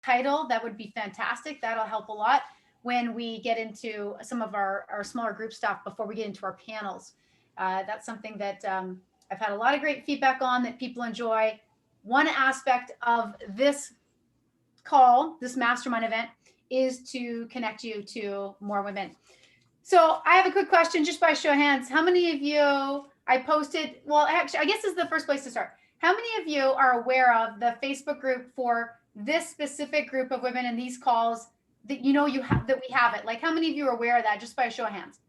title, that would be fantastic. That'll help a lot when we get into some of our smaller group stuff before we get into our panels. That's something that I've had a lot of great feedback on, that people enjoy. One aspect of this call, this mastermind event, is to connect you to more women. So I have a quick question, just by show of hands. How many of you, I posted, well, actually, I guess this is the first place to start. How many of you are aware of the Facebook group for this specific group of women in these calls, that you know you have, that we have it? Like, how many of you are aware of that, just by a show of hands?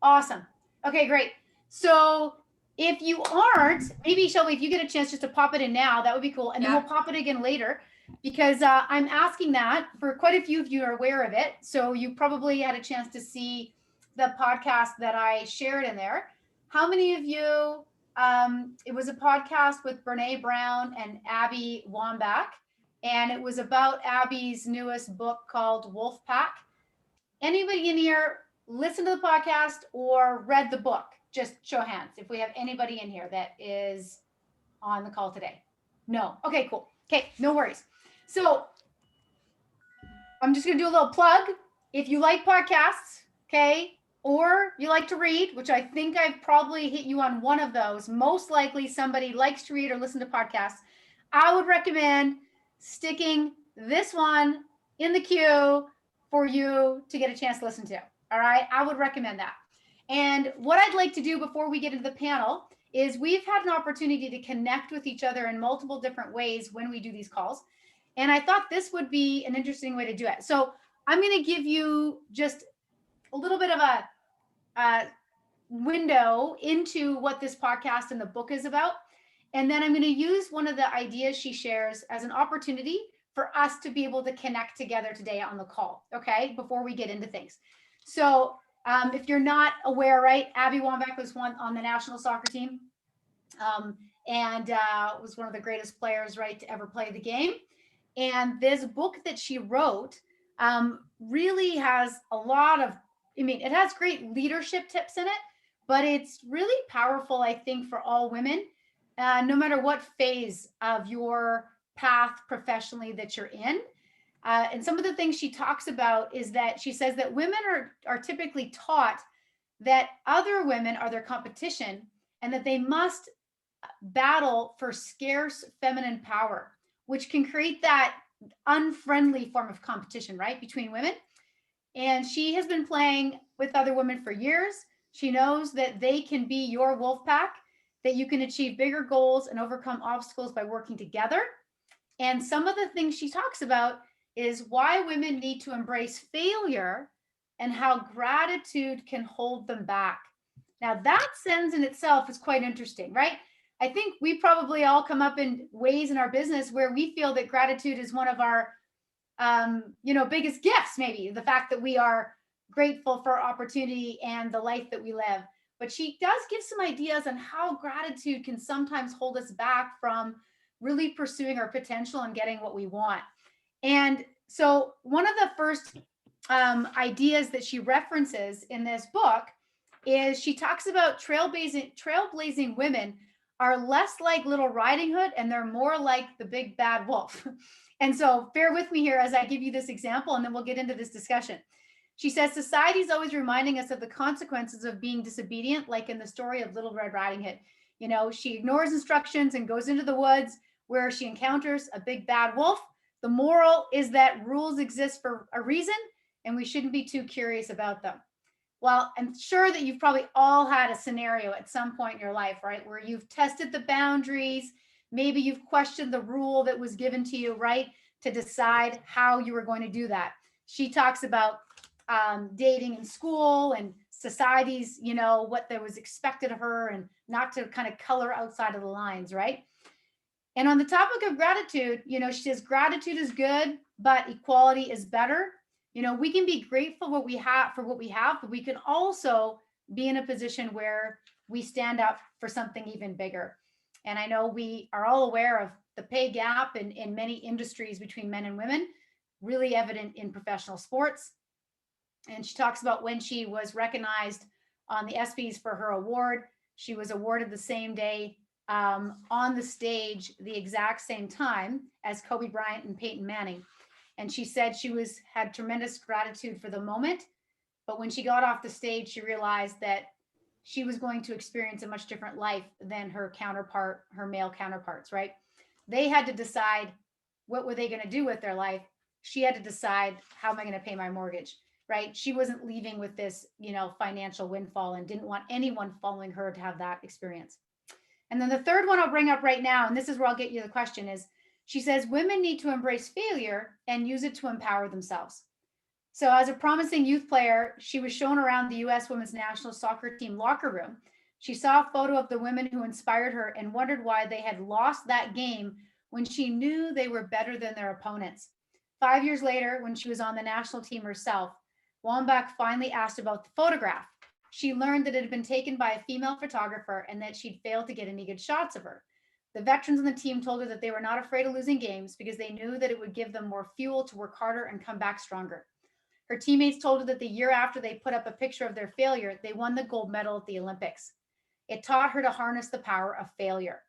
Awesome. Okay, great. So if you aren't, maybe Shelby, if you get a chance just to pop it in now, that would be cool. And then we'll pop it again later, because I'm asking that for quite a few of you are aware of it. So you probably had a chance to see the podcast that I shared in there. How many of you, it was a podcast with Brene Brown and Abby Wombach, and it was about Abby's newest book called Wolfpack. Anybody in here listened to the podcast or read the book? Just show hands if we have anybody in here that is on the call today. No. Okay, cool. Okay, no worries. So I'm just going to do a little plug. If you like podcasts, okay, or you like to read, which I think I've probably hit you on one of those, most likely somebody likes to read or listen to podcasts, I would recommend sticking this one in the queue for you to get a chance to listen to. All right, I would recommend that. And what I'd like to do before we get into the panel is, we've had an opportunity to connect with each other in multiple different ways when we do these calls. And I thought this would be an interesting way to do it. So I'm going to give you just a little bit of a window into what this podcast and the book is about. And then I'm going to use one of the ideas she shares as an opportunity for us to be able to connect together today on the call, okay, before we get into things. So if you're not aware, right, Abby Wombach was one on the national soccer team, and was one of the greatest players, right, to ever play the game. And this book that she wrote really has a lot of, I mean, it has great leadership tips in it, but it's really powerful, I think, for all women, no matter what phase of your path professionally that you're in. And some of the things she talks about is that she says that women are typically taught that other women are their competition, and that they must battle for scarce feminine power, which can create that unfriendly form of competition, right, between women. And she has been playing with other women for years. She knows that they can be your wolf pack, that you can achieve bigger goals and overcome obstacles by working together. And some of the things she talks about is why women need to embrace failure and how gratitude can hold them back. Now, that sentence in itself is quite interesting, right? I think we probably all come up in ways in our business where we feel that gratitude is one of our biggest gifts, maybe the fact that we are grateful for opportunity and the life that we live. But she does give some ideas on how gratitude can sometimes hold us back from really pursuing our potential and getting what we want. And so one of the first ideas that she references in this book is, she talks about trailblazing women are less like Little Riding Hood and they're more like the big bad wolf. And so bear with me here as I give you this example, and then we'll get into this discussion. She says, society is always reminding us of the consequences of being disobedient, like in the story of Little Red Riding Hood. You know, she ignores instructions and goes into the woods where she encounters a big bad wolf. The moral is that rules exist for a reason, and we shouldn't be too curious about them. Well, I'm sure that you've probably all had a scenario at some point in your life, right, where you've tested the boundaries. Maybe you've questioned the rule that was given to you, right, to decide how you were going to do that. She talks about dating in school and society's, what there was expected of her, and not to kind of color outside of the lines, right? And on the topic of gratitude, she says, gratitude is good, but equality is better. We can be grateful for what we have, but we can also be in a position where we stand up for something even bigger. And I know we are all aware of the pay gap in many industries between men and women, really evident in professional sports. And she talks about when she was recognized on the ESPYs for her award. She was awarded the same day, on the stage, the exact same time as Kobe Bryant and Peyton Manning. And she said she had tremendous gratitude for the moment, but when she got off the stage, she realized that she was going to experience a much different life than her male counterparts, right? They had to decide what were they going to do with their life. She had to decide, how am I going to pay my mortgage, right? She wasn't leaving with this, financial windfall, and didn't want anyone following her to have that experience. And then the third one I'll bring up right now, and this is where I'll get you the question, is she says women need to embrace failure and use it to empower themselves. So as a promising youth player, she was shown around the U.S. women's national soccer team locker room. She saw a photo of the women who inspired her and wondered why they had lost that game when she knew they were better than their opponents. 5 years later, when she was on the national team herself, Wombach finally asked about the photograph. She learned that it had been taken by a female photographer and that she'd failed to get any good shots of her. The veterans on the team told her that they were not afraid of losing games because they knew that it would give them more fuel to work harder and come back stronger. Her teammates told her that the year after they put up a picture of their failure, they won the gold medal at the Olympics. It taught her to harness the power of failure.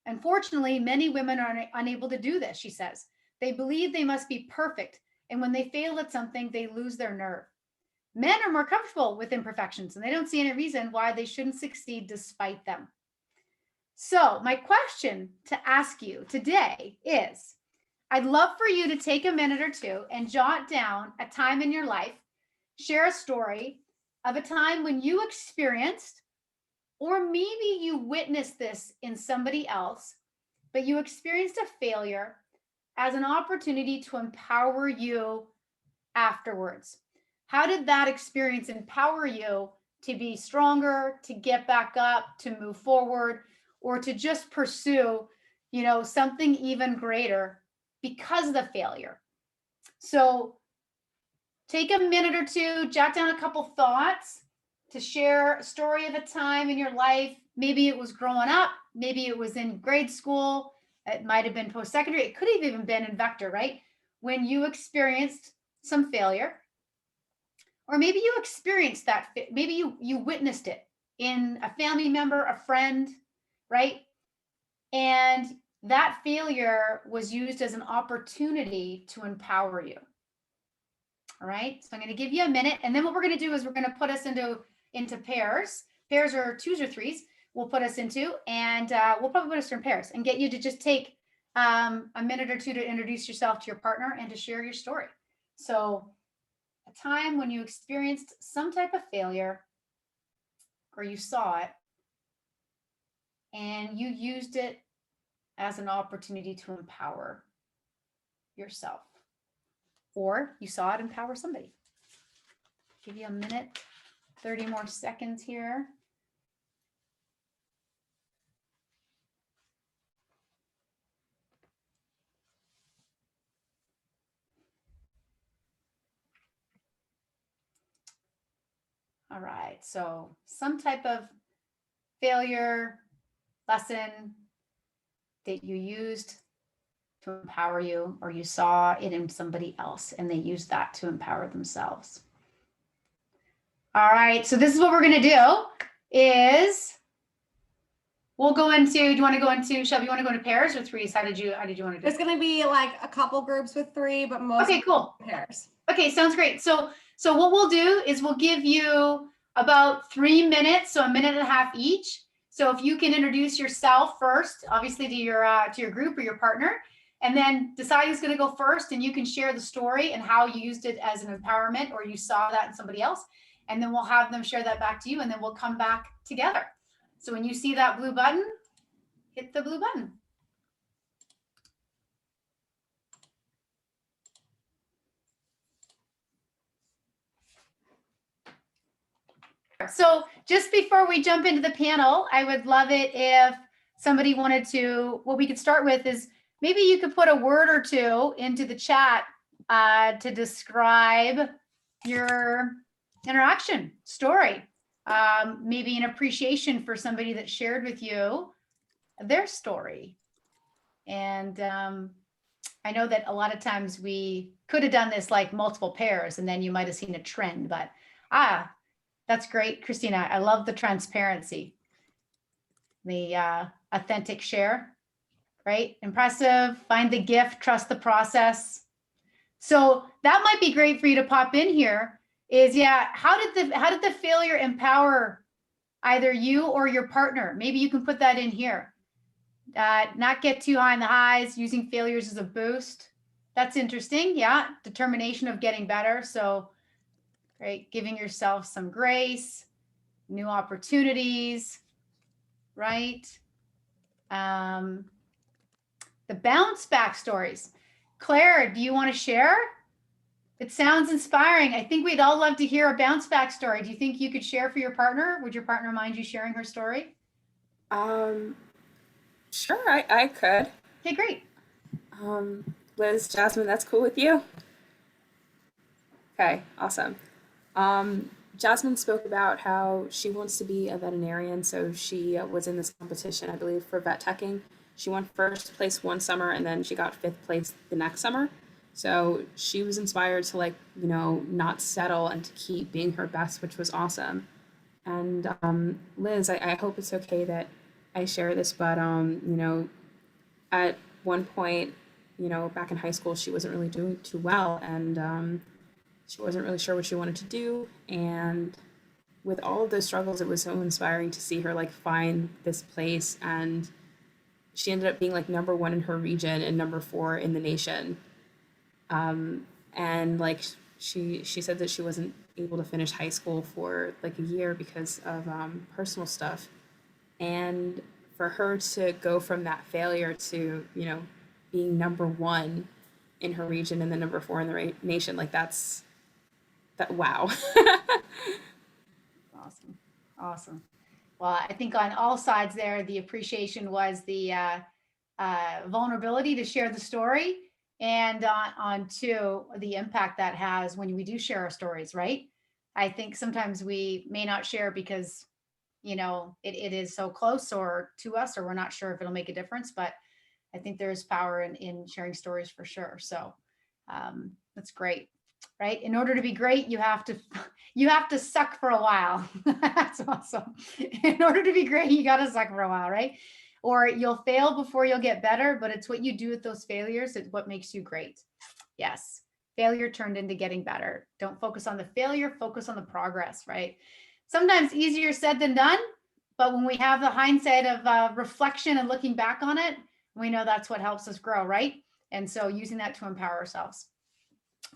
Unfortunately, many women are unable to do this, she says. They believe they must be perfect, and when they fail at something, they lose their nerve. Men are more comfortable with imperfections, and they don't see any reason why they shouldn't succeed despite them. So my question to ask you today is, I'd love for you to take a minute or two and jot down a time in your life, share a story of a time when you experienced, or maybe you witnessed this in somebody else, but you experienced a failure as an opportunity to empower you afterwards. How did that experience empower you to be stronger, to get back up, to move forward, or to just pursue, something even greater because of the failure? So take a minute or two, jot down a couple thoughts to share a story of a time in your life. Maybe it was growing up, maybe it was in grade school, it might have been post-secondary, it could have even been in Vector, right? When you experienced some failure, or maybe you experienced that, maybe you witnessed it in a family member, a friend, right? And that failure was used as an opportunity to empower you. All right, so I'm going to give you a minute, and then what we're going to do is we're going to put us into pairs. Pairs are twos or threes. We'll put us into, and we'll probably put us in pairs and get you to just take a minute or two to introduce yourself to your partner and to share your story. So a time when you experienced some type of failure, or you saw it, and you used it as an opportunity to empower yourself, or you saw it empower somebody. Give you a minute, 30 more seconds here. All right, so some type of failure, lesson that you used to empower you, or you saw it in somebody else and they used that to empower themselves. All right, so this is what we're going to do is we'll go into, do you want to go into, Shelby, you want to go into pairs or threes? How did you want to do it? There's going to be like a couple groups with three, but most okay, cool. Pairs. Okay, sounds great. So what we'll do is we'll give you about 3 minutes, so a minute and a half each. So if you can introduce yourself first, obviously to your group or your partner, and then decide who's going to go first, and you can share the story and how you used it as an empowerment, or you saw that in somebody else, and then we'll have them share that back to you, and then we'll come back together. So when you see that blue button, hit the blue button. So just before we jump into the panel, I would love it if somebody wanted to, what we could start with is maybe you could put a word or two into the chat to describe your interaction story. Maybe an appreciation for somebody that shared with you their story. And I know that a lot of times we could have done this like multiple pairs, and then you might have seen a trend, but that's great, Cristina. I love the transparency, the authentic share, right? Impressive, find the gift, trust the process. So that might be great for you to pop in here is, yeah, how did the failure empower either you or your partner? Maybe you can put that in here. Not get too high in the highs, using failures as a boost. That's interesting. Yeah. Determination of getting better. So, right. Giving yourself some grace, new opportunities, right? The bounce back stories. Claire, do you want to share? It sounds inspiring. I think we'd all love to hear a bounce back story. Do you think you could share for your partner? Would your partner mind you sharing her story? Sure, I could. Okay, great. Liz, Jasmine, that's cool with you? Okay, awesome. Jasmine spoke about how she wants to be a veterinarian, so she was in this competition, I believe, for vet teching. She won first place one summer, and then she got fifth place the next summer. So she was inspired to, like, not settle and to keep being her best, which was awesome. And Liz, I hope it's okay that I share this, but at one point, back in high school, she wasn't really doing too well, and she wasn't really sure what she wanted to do. And with all of those struggles, it was so inspiring to see her like find this place, and she ended up being like number one in her region and number four in the nation. And like she said that she wasn't able to finish high school for like a year because of personal stuff, and for her to go from that failure to being number one in her region and then number four in the nation, like that wow. Awesome. Awesome. Well, I think on all sides there, the appreciation was the vulnerability to share the story, and on two, the impact that has when we do share our stories, right? I think sometimes we may not share because, it is so close or to us, or we're not sure if it'll make a difference, but I think there's power in sharing stories for sure. So that's great. Right? In order to be great, you have to suck for a while. That's awesome. In order to be great, you got to suck for a while, right? Or you'll fail before you'll get better, but it's what you do with those failures. It's what makes you great. Yes. Failure turned into getting better. Don't focus on the failure, focus on the progress, right? Sometimes easier said than done, but when we have the hindsight of reflection and looking back on it, we know that's what helps us grow, right? And so using that to empower ourselves.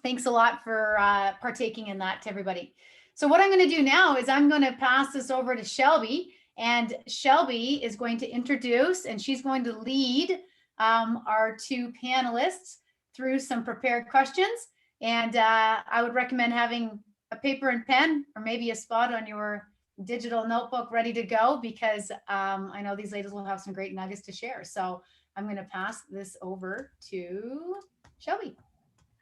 Thanks a lot for partaking in that to everybody. So what I'm going to do now is I'm going to pass this over to Shelby, and Shelby is going to introduce, and she's going to lead our two panelists through some prepared questions. And I would recommend having a paper and pen, or maybe a spot on your digital notebook ready to go, because I know these ladies will have some great nuggets to share. So I'm going to pass this over to Shelby.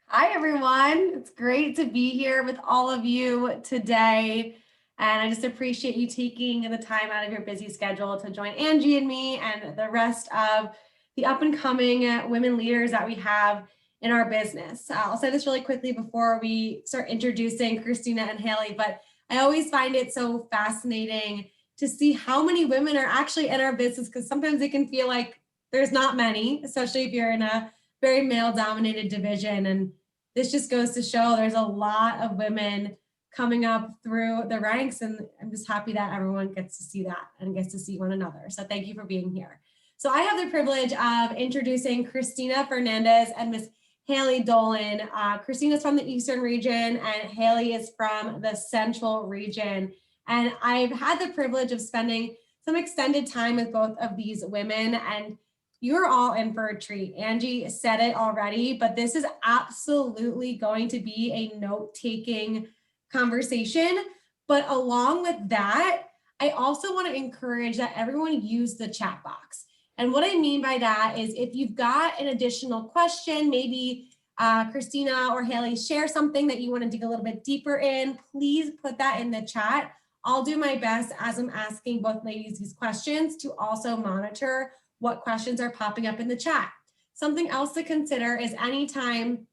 Hi, everyone. It's great to be here with all of you today. And I just appreciate you taking the time out of your busy schedule to join Angie and me and the rest of the up and coming women leaders that we have in our business. I'll say this really quickly before we start introducing Cristina and Hailey, but I always find it so fascinating to see how many women are actually in our business, because sometimes it can feel like there's not many, especially if you're in a very male-dominated division. And this just goes to show there's a lot of women coming up through the ranks, and I'm just happy that everyone gets to see that and gets to see one another. So thank you for being here. So I have the privilege of introducing Cristina Fernandez and Miss Hailey Dollen. Christina's from the Eastern region and Hailey is from the Central region. And I've had the privilege of spending some extended time with both of these women, and you're all in for a treat. Angie said it already, but this is absolutely going to be a note-taking conversation. But along with that, I also want to encourage that everyone use the chat box. And what I mean by that is if you've got an additional question, maybe Cristina or Hailey share something that you want to dig a little bit deeper in, please put that in the chat. I'll do my best as I'm asking both ladies these questions to also monitor what questions are popping up in the chat. Something else to consider is anytime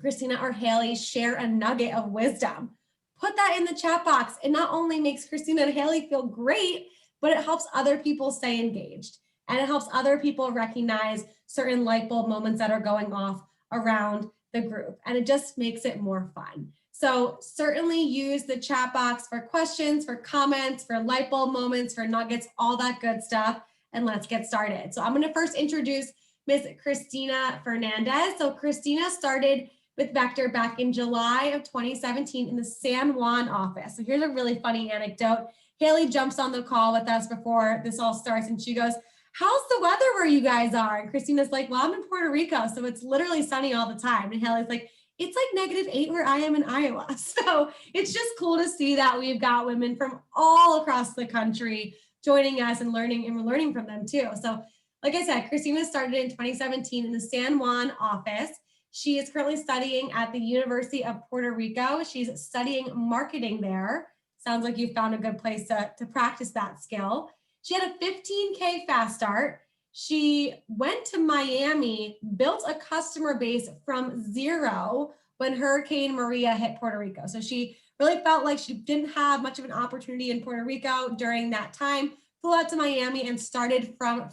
Cristina or Hailey share a nugget of wisdom, put that in the chat box. It not only makes Cristina and Hailey feel great, but it helps other people stay engaged. And it helps other people recognize certain light bulb moments that are going off around the group, and it just makes it more fun. So certainly use the chat box for questions, for comments, for light bulb moments, for nuggets, all that good stuff. And let's get started. So I'm going to first introduce Miss Cristina Fernandez. So Cristina started with Vector back in July of 2017 in the San Juan office. So here's a really funny anecdote. Hailey jumps on the call with us before this all starts, and she goes, "How's the weather where you guys are?" And Christina's like, "Well, I'm in Puerto Rico, so it's literally sunny all the time." And Hailey's like, "It's like -8 where I am in Iowa." So it's just cool to see that we've got women from all across the country joining us and learning, and we're learning from them too. So like I said, Cristina started in 2017 in the San Juan office. She is currently studying at the University of Puerto Rico. She's studying marketing there. Sounds like you found a good place to practice that skill. She had a 15K fast start. She went to Miami, built a customer base from zero when Hurricane Maria hit Puerto Rico. So she really felt like she didn't have much of an opportunity in Puerto Rico during that time, flew out to Miami and started from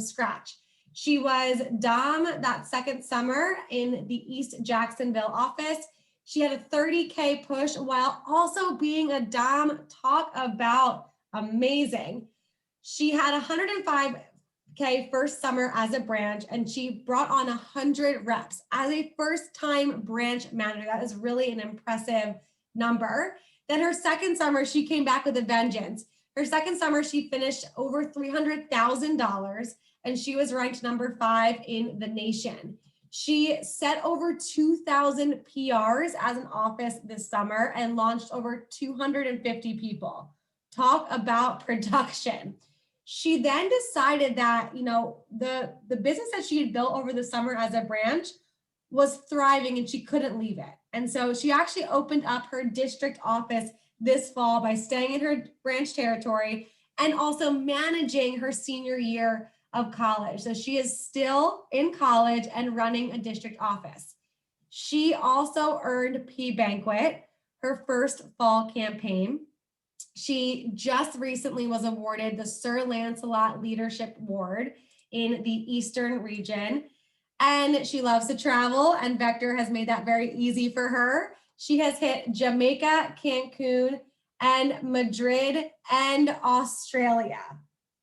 scratch. She was Dom that second summer in the East Jacksonville office. She had a 30K push while also being a Dom. Talk about amazing. She had 105K first summer as a branch, and she brought on 100 reps as a first-time branch manager. That is really an impressive number. Then her second summer, she came back with a vengeance. Her second summer, she finished over $300,000, and she was ranked number 5 in the nation. She set over 2,000 PRs as an office this summer and launched over 250 people. Talk about production. She then decided that, the business that she had built over the summer as a branch was thriving and she couldn't leave it. And so she actually opened up her district office this fall by staying in her branch territory and also managing her senior year of college. So she is still in college and running a district office. She also earned P Banquet, her first fall campaign. She just recently was awarded the Sir Lancelot Leadership Award in the Eastern region. And she loves to travel, and Vector has made that very easy for her. She has hit Jamaica, Cancun, and Madrid, and Australia.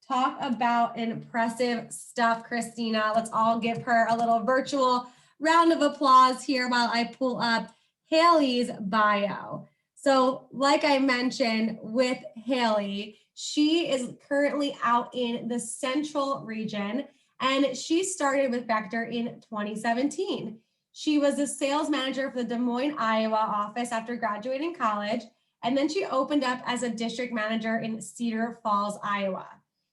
Talk about impressive stuff, Cristina. Let's all give her a little virtual round of applause here while I pull up Hailey's bio. So like I mentioned with Hailey, she is currently out in the Central region, and she started with Vector in 2017. She was a sales manager for the Des Moines, Iowa office after graduating college, and then she opened up as a district manager in Cedar Falls, Iowa.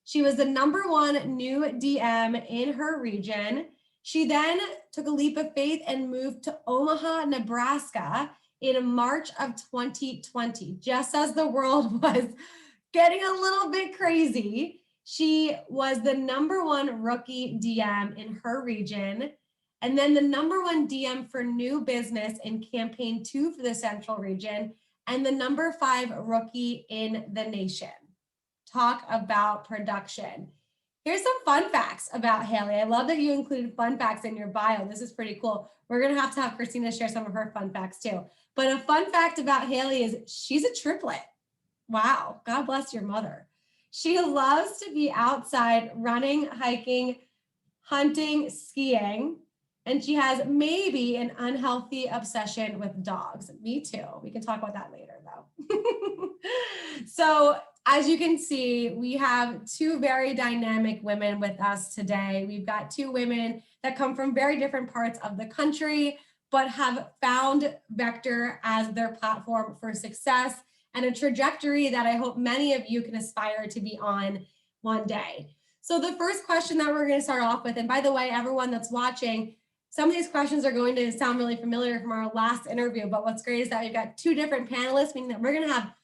She was the #1 new DM in her region. She then took a leap of faith and moved to Omaha, Nebraska in March of 2020, just as the world was getting a little bit crazy. She was the #1 rookie DM in her region, and then the #1 DM for new business in campaign 2 for the Central region, and the #5 rookie in the nation. Talk about production. Here's some fun facts about Hailey. I love that you included fun facts in your bio. This is pretty cool. We're going to have Cristina share some of her fun facts too. But a fun fact about Hailey is she's a triplet. Wow. God bless your mother. She loves to be outside running, hiking, hunting, skiing, and she has maybe an unhealthy obsession with dogs. Me too. We can talk about that later though. So as you can see, we have 2 very dynamic women with us today. We've got 2 women that come from very different parts of the country, but have found Vector as their platform for success and a trajectory that I hope many of you can aspire to be on one day. So the first question that we're going to start off with, and by the way, everyone that's watching, some of these questions are going to sound really familiar from our last interview, but what's great is that we've got 2 different panelists, meaning that we're going to have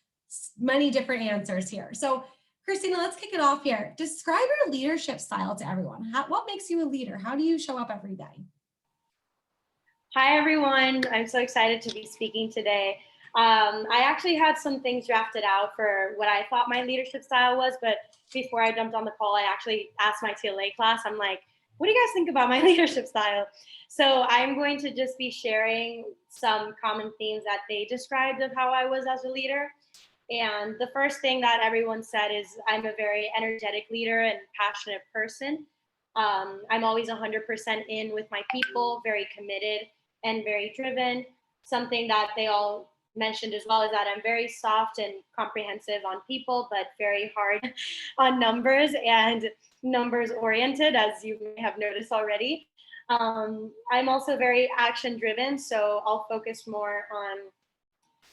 many different answers here. So Cristina, let's kick it off here. Describe your leadership style to everyone. What makes you a leader? How do you show up every day? Hi, everyone. I'm so excited to be speaking today. I actually had some things drafted out for what I thought my leadership style was, but before I jumped on the call, I actually asked my TLA class. I'm like, what do you guys think about my leadership style? So I'm going to just be sharing some common themes that they described of how I was as a leader. And the first thing that everyone said is I'm a very energetic leader and passionate person. I'm always 100% in with my people, very committed and very driven. Something that they all mentioned as well is that I'm very soft and comprehensive on people, but very hard on numbers and numbers oriented, as you may have noticed already. I'm also very action driven, so I'll focus more on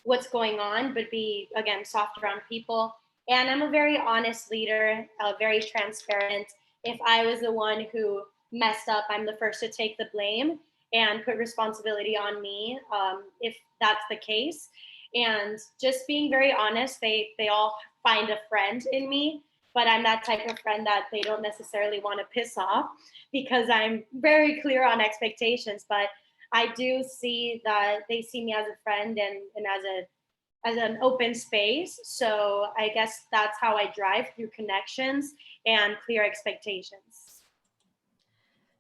what's going on, but be, again, softer on people. And I'm a very honest leader, very transparent. If I was the one who messed up, I'm the first to take the blame and put responsibility on me, if that's the case. And just being very honest, they all find a friend in me, but I'm that type of friend that they don't necessarily want to piss off because I'm very clear on expectations. But I do see that they see me as a friend and as an open space. So I guess that's how I drive, through connections and clear expectations.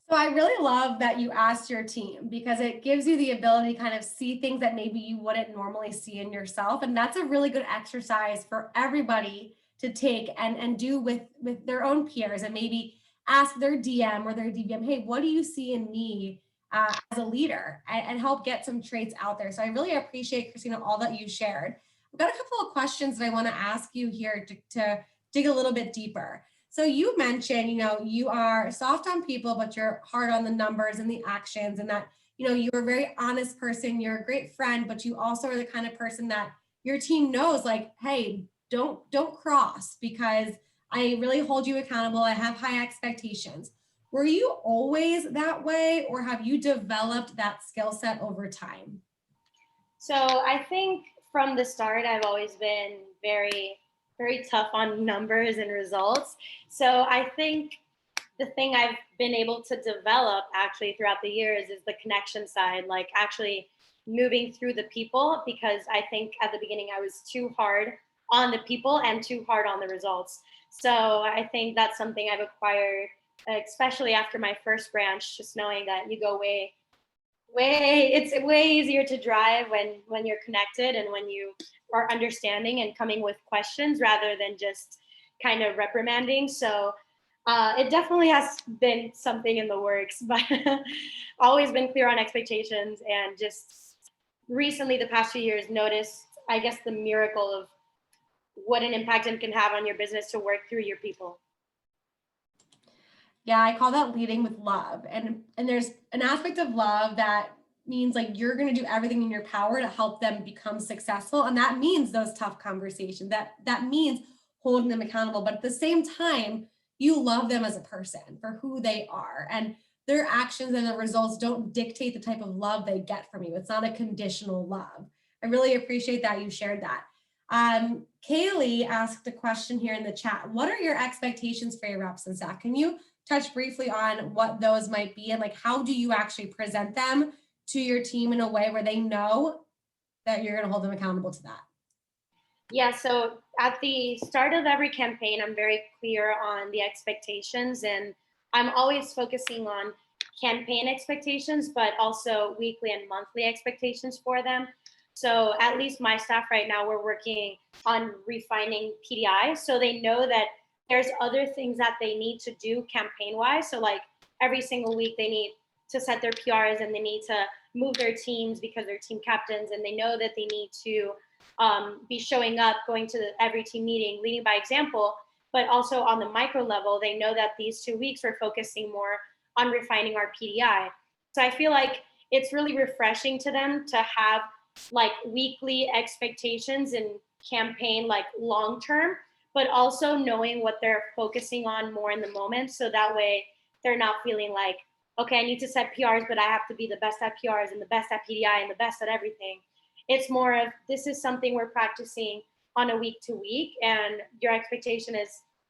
So I really love that you asked your team, because it gives you the ability to kind of see things that maybe you wouldn't normally see in yourself. And that's a really good exercise for everybody to take and do with their own peers, and maybe ask their DM or their DVM, hey, what do you see in me as a leader, and help get some traits out there. So I really appreciate, Cristina, all that you shared. I've got a couple of questions that I want to ask you here to dig a little bit deeper. So you mentioned, you are soft on people, but you're hard on the numbers and the actions, and that, you're a very honest person. You're a great friend, but you also are the kind of person that your team knows, like, hey, don't cross, because I really hold you accountable. I have high expectations. Were you always that way, or have you developed that skill set over time? So I think from the start, I've always been very, very tough on numbers and results. So I think the thing I've been able to develop actually throughout the years is the connection side, like actually moving through the people, because I think at the beginning I was too hard on the people and too hard on the results. So I think that's something I've acquired, especially after my first branch, just knowing that you go it's way easier to drive when you're connected and when you are understanding and coming with questions rather than just kind of reprimanding. So it definitely has been something in the works, but always been clear on expectations, and just recently, the past few years, noticed, I guess, the miracle of what an impact it can have on your business to work through your people. Yeah, I call that leading with love. And there's an aspect of love that means like you're going to do everything in your power to help them become successful. And that means those tough conversations. That means holding them accountable. But at the same time, you love them as a person for who they are. And their actions and the results don't dictate the type of love they get from you. It's not a conditional love. I really appreciate that you shared that. Kaylee asked a question here in the chat. What are your expectations for your reps and staff? Can you touch briefly on what those might be, and like how do you actually present them to your team in a way where they know that you're going to hold them accountable to that? Yeah, so at the start of every campaign, I'm very clear on the expectations, and I'm always focusing on campaign expectations, but also weekly and monthly expectations for them. So at least my staff right now, we're working on refining PDI, so they know that there's other things that they need to do campaign-wise. So like every single week they need to set their PRs, and they need to move their teams because they're team captains, and they know that they need to be showing up, going to every team meeting, leading by example. But also on the micro level, they know that these 2 weeks we're focusing more on refining our PDI. So I feel like it's really refreshing to them to have like weekly expectations and campaign like long term, but also knowing what they're focusing on more in the moment. So that way they're not feeling like, okay, I need to set PRs, but I have to be the best at PRs and the best at PDI and the best at everything. It's more of, this is something we're practicing on a week to week, and your expectation is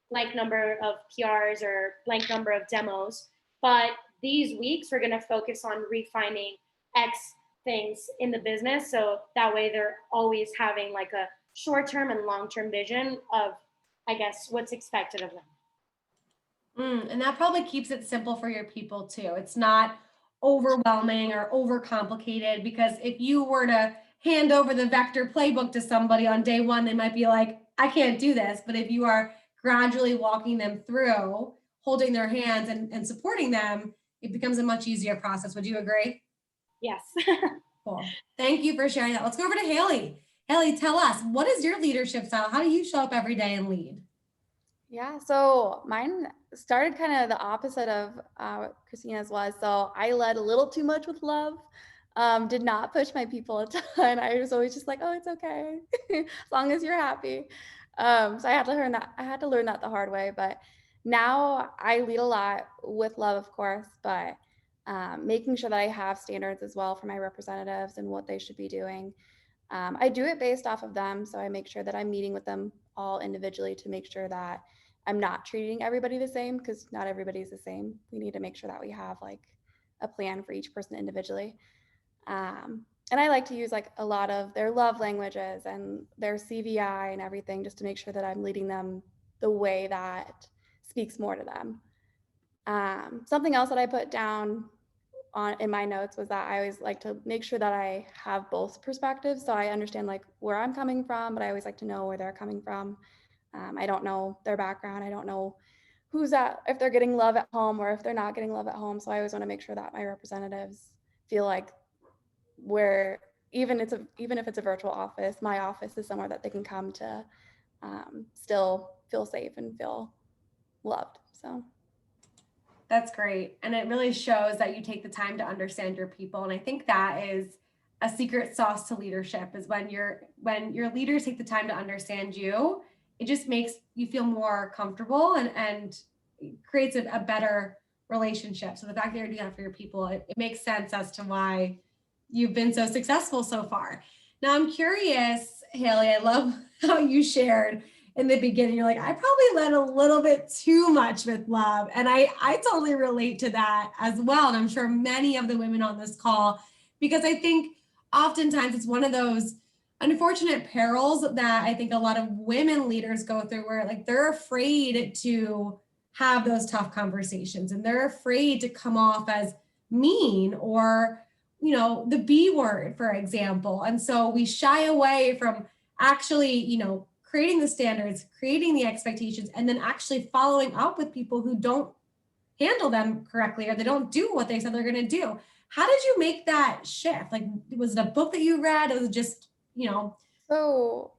blank number of PRs or blank number of demos. But these weeks we're gonna focus on refining X things in the business. So that way they're always having like a short-term and long-term vision of, I guess, what's expected of them. And that probably keeps it simple for your people too. It's not overwhelming or overcomplicated, because if you were to hand over the vector playbook to somebody on day one, they might be like, I can't do this. But if you are gradually walking them through, holding their hands and supporting them, it becomes a much easier process. Would you agree? Yes. Cool. Thank you for sharing that. Let's go over to Hailey. Hailey, tell us, what is your leadership style? How do you show up every day and lead? Yeah, so mine started kind of the opposite of Christina's was. So I led a little too much with love, did not push my people a ton. I was always just like, oh, it's okay, as long as you're happy. So I had to learn that. I had to learn that the hard way. But now I lead a lot with love, of course, but making sure that I have standards as well for my representatives and what they should be doing. I do it based off of them. So I make sure that I'm meeting with them all individually to make sure that I'm not treating everybody the same, because not everybody's the same. We need to make sure that we have like a plan for each person individually. And I like to use like a lot of their love languages and their CVI and everything, just to make sure that I'm leading them the way that speaks more to them. Something else that I put down in my notes was that I always like to make sure that I have both perspectives. So I understand like where I'm coming from, but I always like to know where they're coming from. I don't know their background. I don't know if they're getting love at home or if they're not getting love at home. So I always want to make sure that my representatives feel like even if it's a virtual office, my office is somewhere that they can come to still feel safe and feel loved. So that's great. And it really shows that you take the time to understand your people. And I think that is a secret sauce to leadership, is when your leaders take the time to understand you, it just makes you feel more comfortable and creates a better relationship. So the fact that you're doing that for your people, it makes sense as to why you've been so successful so far. Now I'm curious, Hailey, I love how you shared in the beginning. You're like, I probably led a little bit too much with love. And I totally relate to that as well. And I'm sure many of the women on this call, because I think oftentimes it's one of those unfortunate perils that I think a lot of women leaders go through, where like they're afraid to have those tough conversations and they're afraid to come off as mean or, the B word, for example. And so we shy away from actually, creating the standards, creating the expectations, and then actually following up with people who don't handle them correctly or they don't do what they said they're going to do. How did you make that shift? Like, was it a book that you read? It was just, so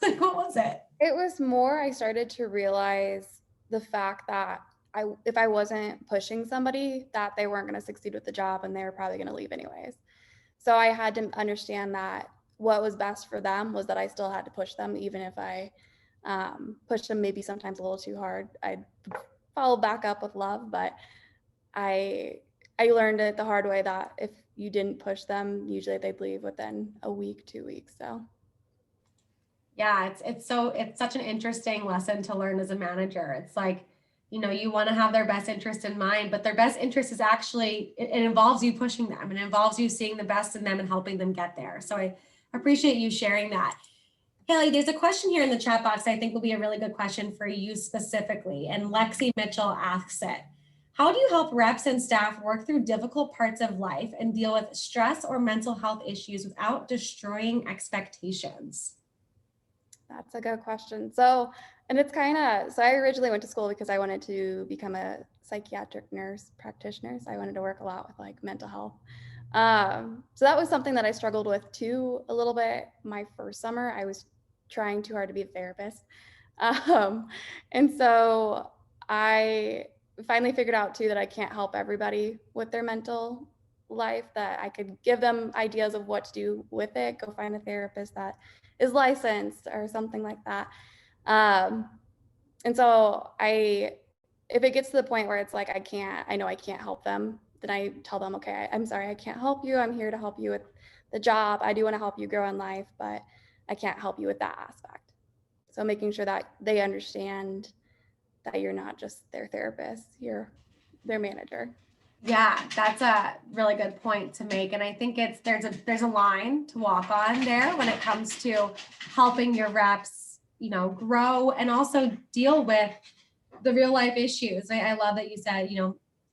like, what was it? It was more, I started to realize the fact that if I wasn't pushing somebody, that they weren't going to succeed with the job and they were probably going to leave anyways. So I had to understand that what was best for them was that I still had to push them, even if I pushed them maybe sometimes a little too hard. I'd follow back up with love, but I learned it the hard way that if you didn't push them, usually they'd leave within a week, 2 weeks. So yeah, it's such an interesting lesson to learn as a manager. It's like, you want to have their best interest in mind, but their best interest is actually, it involves you pushing them. It involves you seeing the best in them and helping them get there. So I appreciate you sharing that. Hailey, there's a question here in the chat box I think will be a really good question for you specifically. And Lexi Mitchell asks it. How do you help reps and staff work through difficult parts of life and deal with stress or mental health issues without destroying expectations? That's a good question. So I originally went to school because I wanted to become a psychiatric nurse practitioner. So I wanted to work a lot with like mental health. So that was something that I struggled with too a little bit. My first summer, I was trying too hard to be a therapist. And so I finally figured out too that I can't help everybody with their mental life, that I could give them ideas of what to do with it, go find a therapist that is licensed or something like that. And so if it gets to the point where it's like, I know I can't help them, then I tell them, okay, I'm sorry, I can't help you. I'm here to help you with the job. I do want to help you grow in life, but I can't help you with that aspect. So making sure that they understand that you're not just their therapist, you're their manager. Yeah, that's a really good point to make. And I think there's a line to walk on there when it comes to helping your reps, grow and also deal with the real life issues. I love that you said,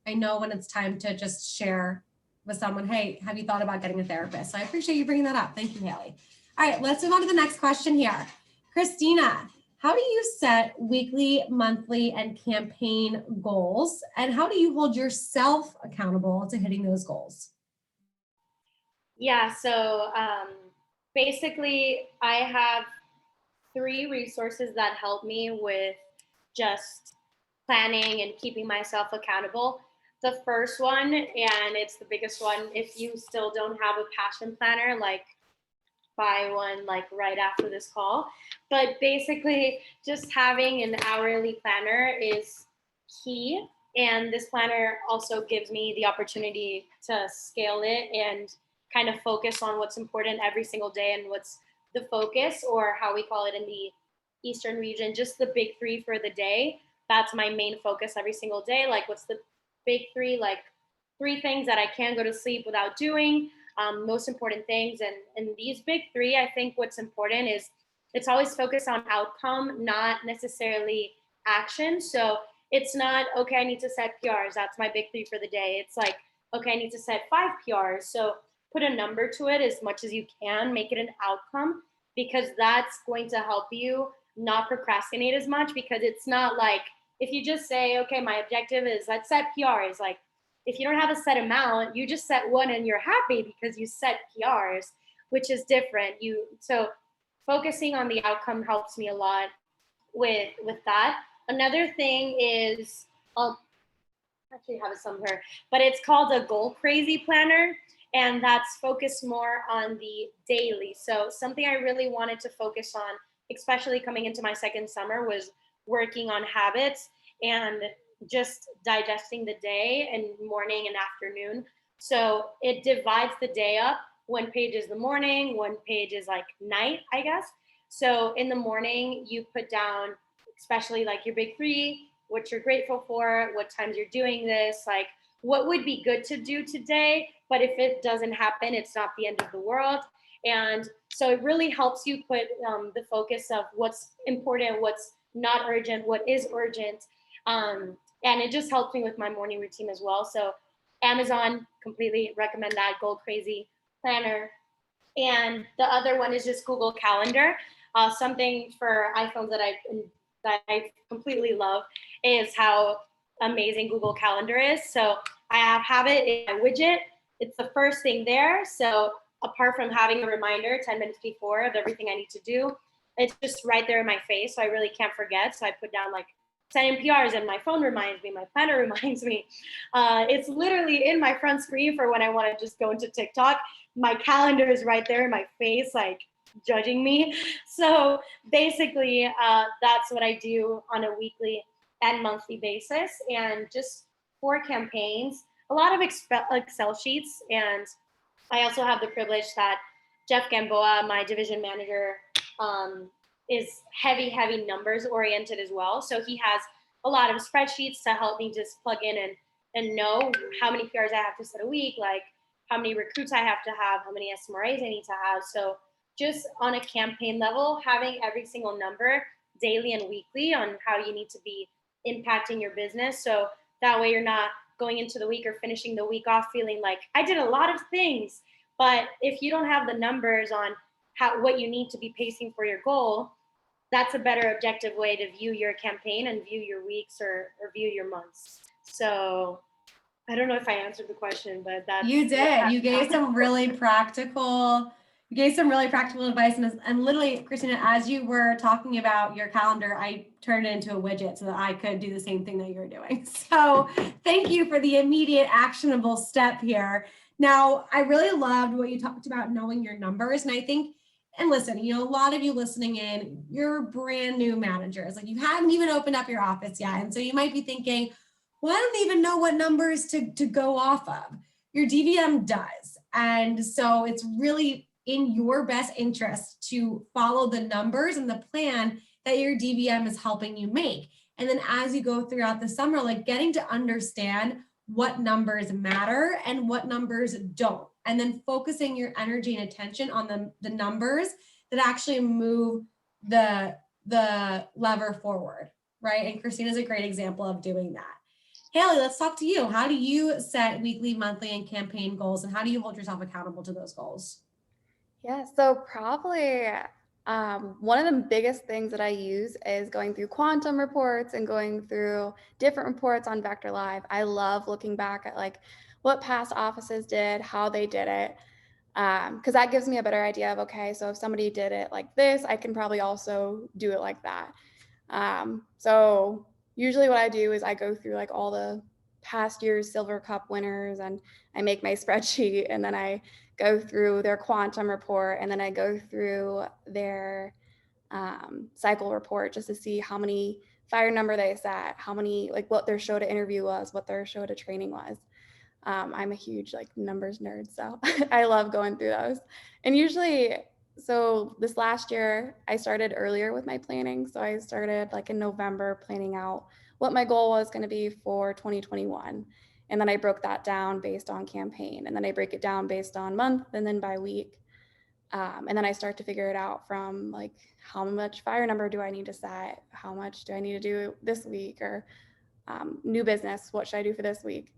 I know when it's time to just share with someone, hey, have you thought about getting a therapist? So I appreciate you bringing that up. Thank you, Hailey. All right, let's move on to the next question here. Cristina, how do you set weekly, monthly, and campaign goals? And how do you hold yourself accountable to hitting those goals? Yeah, so basically I have 3 resources that help me with just planning and keeping myself accountable. The first one, and it's the biggest one, if you still don't have a passion planner, like buy one like right after this call. But basically just having an hourly planner is key. And this planner also gives me the opportunity to scale it and kind of focus on what's important every single day and what's the focus, or how we call it in the Eastern region, just the big 3 for the day. That's my main focus every single day. Like, what's the big 3? Like 3 things that I can't go to sleep without doing, most important things. And these big 3, I think what's important is it's always focused on outcome, not necessarily action. So it's not, okay, I need to set PRs. That's my big 3 for the day. It's like, okay, I need to set 5 PRs. So put a number to it as much as you can, make it an outcome, because that's going to help you not procrastinate as much. Because it's not like, if you just say, okay, my objective is let's set PRs, like if you don't have a set amount, you just set one and you're happy because you set PRs, which is different. So focusing on the outcome helps me a lot with that. Another thing is, I'll actually have it somewhere, but it's called a goal crazy planner. And that's focused more on the daily. So something I really wanted to focus on, especially coming into my second summer, was working on habits and just digesting the day and morning and afternoon. So it divides the day up. One page is the morning, one page is like night, I guess. So in the morning, you put down, especially like your big 3, what you're grateful for, what times you're doing this, like what would be good to do today. But if it doesn't happen, it's not the end of the world. And so it really helps you put the focus of what's important, what's not urgent, what is urgent. And it just helps me with my morning routine as well. So Amazon, completely recommend that Goal Crazy planner. And the other one is just Google Calendar. Something for iPhones that I completely love is how amazing Google Calendar is. So I have it in my widget. It's the first thing there. So apart from having a reminder 10 minutes before of everything I need to do, it's just right there in my face. So I really can't forget. So I put down like sending PRs and my phone reminds me, my planner reminds me. It's literally in my front screen for when I want to just go into TikTok. My calendar is right there in my face, like judging me. So basically, that's what I do on a weekly and monthly basis. And just for campaigns, a lot of Excel sheets. And I also have the privilege that Jeff Gamboa, my division manager, is heavy numbers oriented as well. So he has a lot of spreadsheets to help me just plug in and know how many PRs I have to set a week, like how many recruits I have to have, how many SMRAs I need to have. So just on a campaign level, having every single number daily and weekly on how you need to be impacting your business. So that way you're not going into the week or finishing the week off feeling like I did a lot of things. But if you don't have the numbers on what you need to be pacing for your goal, that's a better objective way to view your campaign and view your weeks or view your months. So I don't know if I answered the question, but that's— You did. You gave some really practical advice. And literally, Cristina, as you were talking about your calendar, I turned it into a widget so that I could do the same thing that you're doing. So thank you for the immediate actionable step here. Now, I really loved what you talked about, knowing your numbers. And I think, and listen, a lot of you listening in, you're brand new managers. Like, you haven't even opened up your office yet. And so you might be thinking, well, I don't even know what numbers to go off of. Your DVM does. And so it's really in your best interest to follow the numbers and the plan that your DVM is helping you make. And then as you go throughout the summer, like getting to understand what numbers matter and what numbers don't. And then focusing your energy and attention on the numbers that actually move the lever forward. right? And Cristina is a great example of doing that. Hailey, let's talk to you. How do you set weekly, monthly, and campaign goals, and how do you hold yourself accountable to those goals? Yeah, so probably one of the biggest things that I use is going through quantum reports and going through different reports on Vector Live. I love looking back at like what past offices did, how they did it, because that gives me a better idea of, okay, so if somebody did it like this, I can probably also do it like that. So usually what I do is I go through like all the past year's Silver Cup winners and I make my spreadsheet, and then I go through their quantum report, and then I go through their cycle report just to see how many fire number they set, how many, like what their show to interview was, what their show to training was. I'm a huge like numbers nerd, so I love going through those. And usually, so this last year, I started earlier with my planning. So I started like in November planning out what my goal was going to be for 2021. And then I broke that down based on campaign. And then I break it down based on month and then by week. And then I start to figure it out from like, how much fire number do I need to set? How much do I need to do this week? Or new business, what should I do for this week?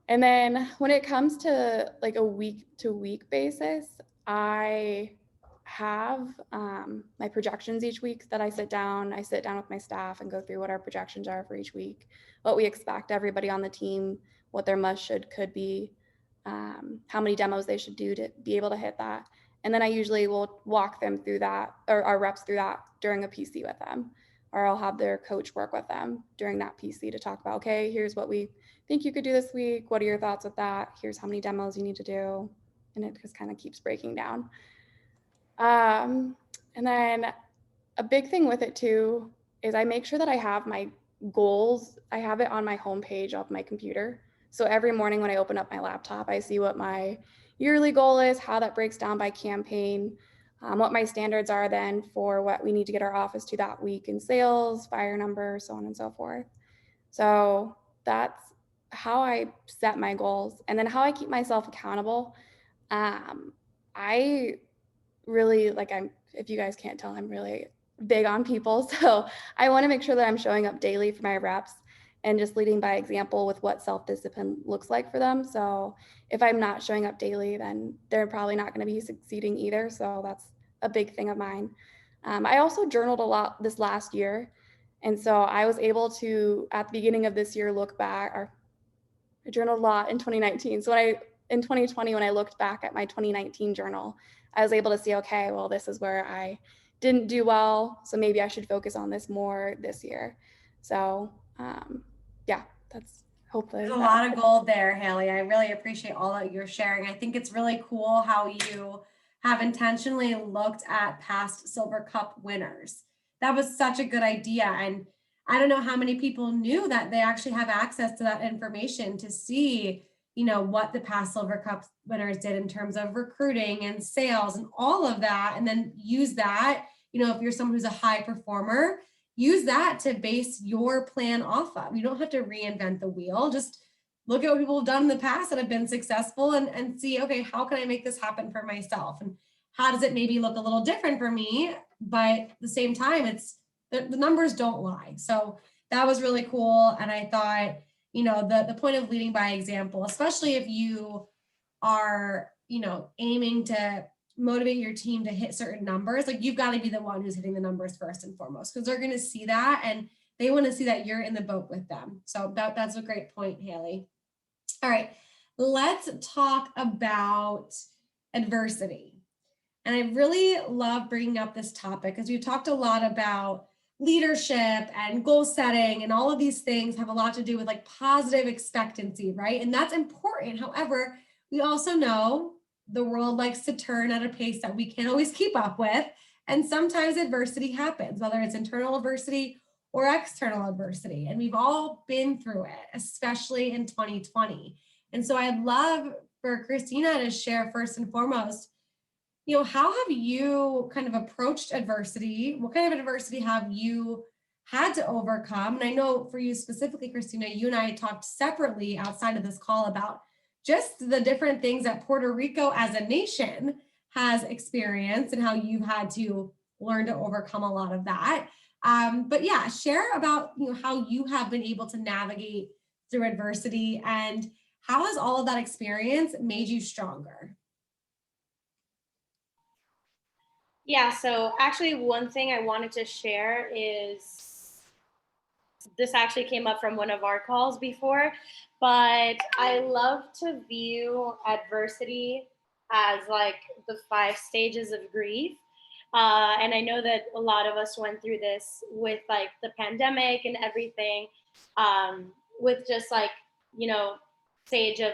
And then when it comes to like a week to week basis, I have my projections each week that I sit down with my staff and go through what our projections are for each week, what we expect everybody on the team, what their must, should, could be, how many demos they should do to be able to hit that. And then I usually will walk them through that, or our reps through that during a PC with them, or I'll have their coach work with them during that PC to talk about, okay, here's what we think you could do this week. What are your thoughts with that? Here's how many demos you need to do. And it just kind of keeps breaking down. And then a big thing with it too is I make sure that I have my goals. I have it on my homepage of my computer. So every morning when I open up my laptop, I see what my yearly goal is, how that breaks down by campaign, what my standards are then for what we need to get our office to that week in sales, fire number, so on and so forth. So that's how I set my goals. And then how I keep myself accountable. I really, if you guys can't tell, I'm really big on people. So I want to make sure that I'm showing up daily for my reps and just leading by example with what self-discipline looks like for them. So if I'm not showing up daily, then they're probably not going to be succeeding either. So that's a big thing of mine. I also journaled a lot this last year. And so I was able to, at the beginning of this year, look back, or I journaled a lot in 2019. So in 2020, when I looked back at my 2019 journal, I was able to see, okay, well, this is where I didn't do well. So maybe I should focus on this more this year. So yeah, that's hopefully. There's a lot of gold there, Hailey. I really appreciate all that you're sharing. I think it's really cool how you have intentionally looked at past Silver Cup winners. That was such a good idea. And I don't know how many people knew that they actually have access to that information to see, what the past Silver Cup winners did in terms of recruiting and sales and all of that. And then use that, if you're someone who's a high performer, use that to base your plan off of. You don't have to reinvent the wheel. Just look at what people have done in the past that have been successful and see, okay, how can I make this happen for myself? And how does it maybe look a little different for me? But at the same time, it's the numbers don't lie. So that was really cool. And I thought, the point of leading by example, especially if you are, aiming to motivate your team to hit certain numbers, like you've got to be the one who's hitting the numbers first and foremost, because they're going to see that and they want to see that you're in the boat with them. So that's a great point, Hailey. All right, let's talk about adversity. And I really love bringing up this topic because we've talked a lot about leadership and goal setting, and all of these things have a lot to do with like positive expectancy, right? And that's important. However, we also know the world likes to turn at a pace that we can't always keep up with. And sometimes adversity happens, whether it's internal adversity or external adversity. And we've all been through it, especially in 2020. And so I'd love for Cristina to share first and foremost, how have you kind of approached adversity? What kind of adversity have you had to overcome? And I know for you specifically, Cristina, you and I talked separately outside of this call about just the different things that Puerto Rico as a nation has experienced and how you've had to learn to overcome a lot of that. But yeah, share about how you have been able to navigate through adversity, and how has all of that experience made you stronger? Yeah, so actually one thing I wanted to share is this actually came up from one of our calls before, but I love to view adversity as like the 5 stages of grief. And I know that a lot of us went through this with like the pandemic and everything, with just like, you know, stage of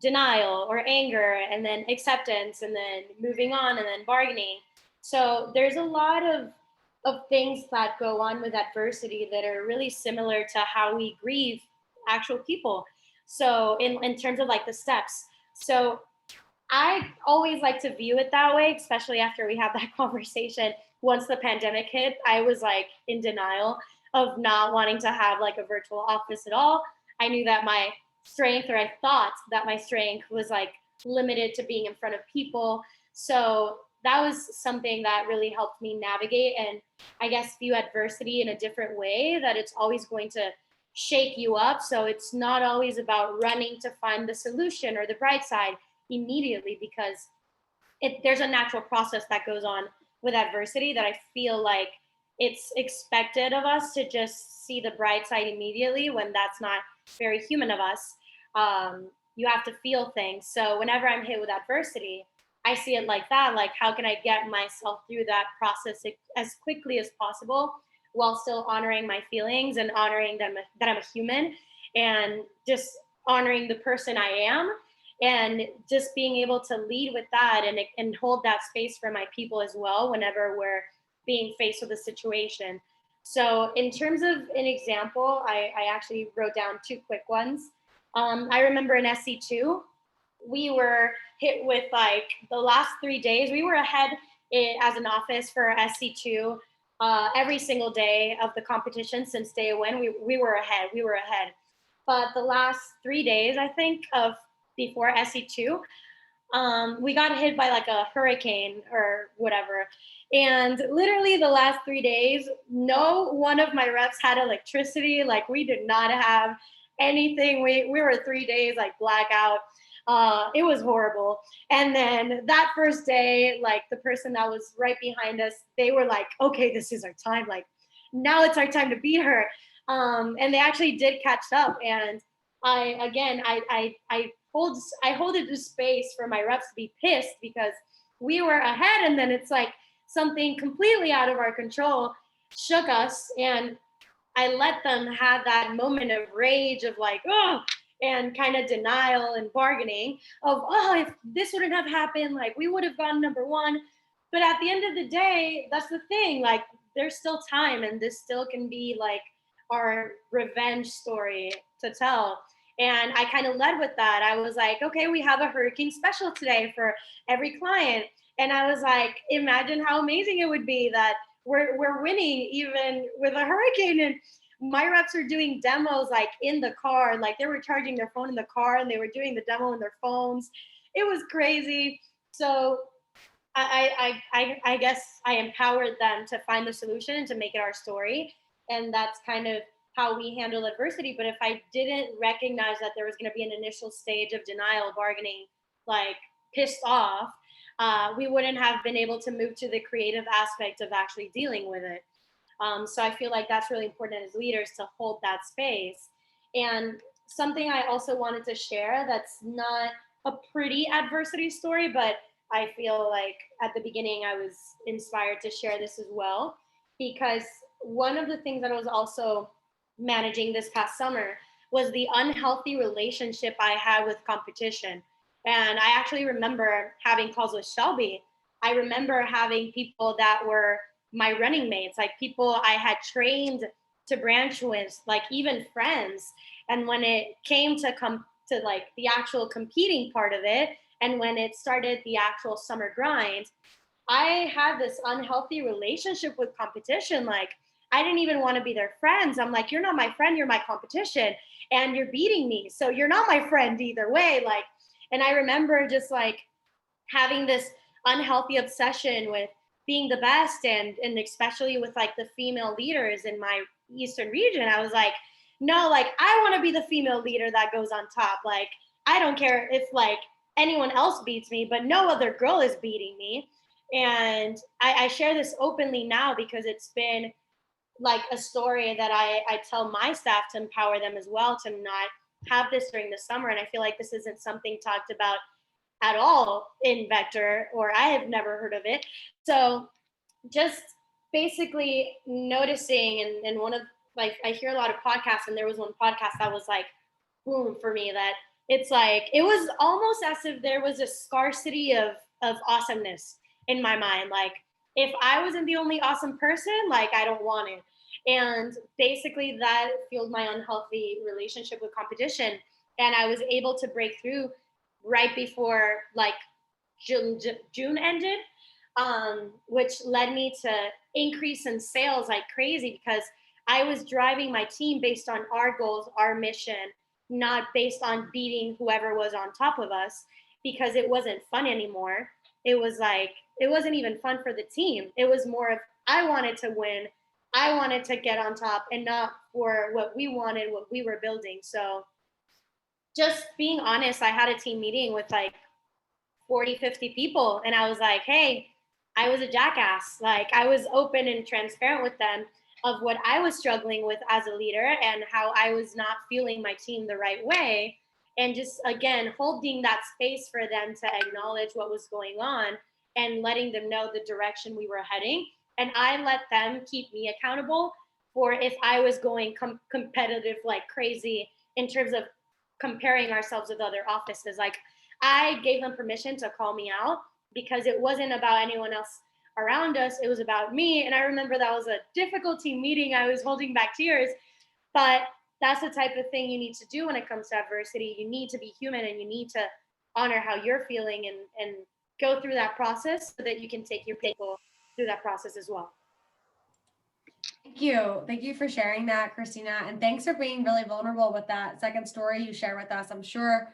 denial or anger, and then acceptance, and then moving on, and then bargaining. So there's a lot of things that go on with adversity that are really similar to how we grieve actual people. So in terms of like the steps. So I always like to view it that way, especially after we had that conversation. Once the pandemic hit, I was like in denial of not wanting to have like a virtual office at all. I knew that my strength, or I thought that my strength was like limited to being in front of people. So that was something that really helped me navigate and I guess view adversity in a different way, that it's always going to shake you up. So it's not always about running to find the solution or the bright side immediately, because there's a natural process that goes on with adversity that I feel like it's expected of us to just see the bright side immediately, when that's not very human of us. You have to feel things. So whenever I'm hit with adversity, I see it like that. Like, how can I get myself through that process as quickly as possible while still honoring my feelings and honoring them, that I'm a human, and just honoring the person I am, and just being able to lead with that, and hold that space for my people as well whenever we're being faced with a situation. So in terms of an example, I actually wrote down 2 quick ones. I remember in SC2, we were hit with like the last 3 days, we were ahead as an office for SC2 every single day of the competition. Since day one, we were ahead. But the last 3 days, I think, of before SC2, we got hit by like a hurricane or whatever. And literally the last 3 days, no one of my reps had electricity. Like, we did not have anything. We were 3 days like blackout. It was horrible. And then that first day, like the person that was right behind us, they were like, okay, this is our time. Like, now it's our time to beat her. And they actually did catch up. And I hold it to space for my reps to be pissed because we were ahead, and then it's like something completely out of our control shook us, and I let them have that moment of rage of like, oh, and kind of denial and bargaining of, oh, if this wouldn't have happened, like we would have gotten number 1. But at the end of the day, that's the thing, like there's still time, and this still can be like our revenge story to tell. And I kind of led with that. I was like, okay, we have a hurricane special today for every client. And I was like, imagine how amazing it would be that we're winning even with a hurricane. And my reps are doing demos like in the car, like they were charging their phone in the car and they were doing the demo on their phones. It was crazy. So I guess I empowered them to find the solution and to make it our story. And that's kind of how we handle adversity. But if I didn't recognize that there was going to be an initial stage of denial, bargaining, like pissed off, we wouldn't have been able to move to the creative aspect of actually dealing with it. So I feel like that's really important as leaders to hold that space. And something I also wanted to share that's not a pretty adversity story, but I feel like at the beginning I was inspired to share this as well, because one of the things that I was also managing this past summer was the unhealthy relationship I had with competition. And I actually remember having calls with Shelby. I remember having people that were my running mates, like people I had trained to branch with, like even friends. And when it came to come to like the actual competing part of it, and when it started the actual summer grind, I had this unhealthy relationship with competition. Like, I didn't even want to be their friends. I'm like, you're not my friend, you're my competition, and you're beating me. So you're not my friend either way. Like, and I remember just like having this unhealthy obsession with being the best, and especially with like the female leaders in my Eastern region, I was like, no, like I want to be the female leader that goes on top. Like I don't care if like anyone else beats me, but no other girl is beating me. And I share this openly now because it's been like a story that I tell my staff to empower them as well, to not have this during the summer. And I feel like this isn't something talked about at all in Vector, or I have never heard of it. So just basically noticing, and one of, like, I hear a lot of podcasts, and there was one podcast that was like boom for me, that it's like it was almost as if there was a scarcity of awesomeness in my mind. Like if I wasn't the only awesome person, like I don't want it. And basically that fueled my unhealthy relationship with competition. And I was able to break through right before like June ended, which led me to increase in sales like crazy, because I was driving my team based on our goals, our mission, not based on beating whoever was on top of us, because it wasn't fun anymore. It was like, it wasn't even fun for the team. It was more of, I wanted to win. I wanted to get on top, and not for what we wanted, what we were building. So just being honest, I had a team meeting with like 40, 50 people. And I was like, hey, I was a jackass. Like I was open and transparent with them of what I was struggling with as a leader, and how I was not feeling my team the right way. And just, again, holding that space for them to acknowledge what was going on and letting them know the direction we were heading. And I let them keep me accountable for if I was going competitive like crazy in terms of comparing ourselves with other offices. Like I gave them permission to call me out, because it wasn't about anyone else around us. It was about me. And I remember that was a difficult team meeting. I was holding back tears, but that's the type of thing you need to do when it comes to adversity. You need to be human, and you need to honor how you're feeling, and go through that process so that you can take your people through that process as well. Thank you. Thank you for sharing that, Cristina. And thanks for being really vulnerable with that second story you share with us. I'm sure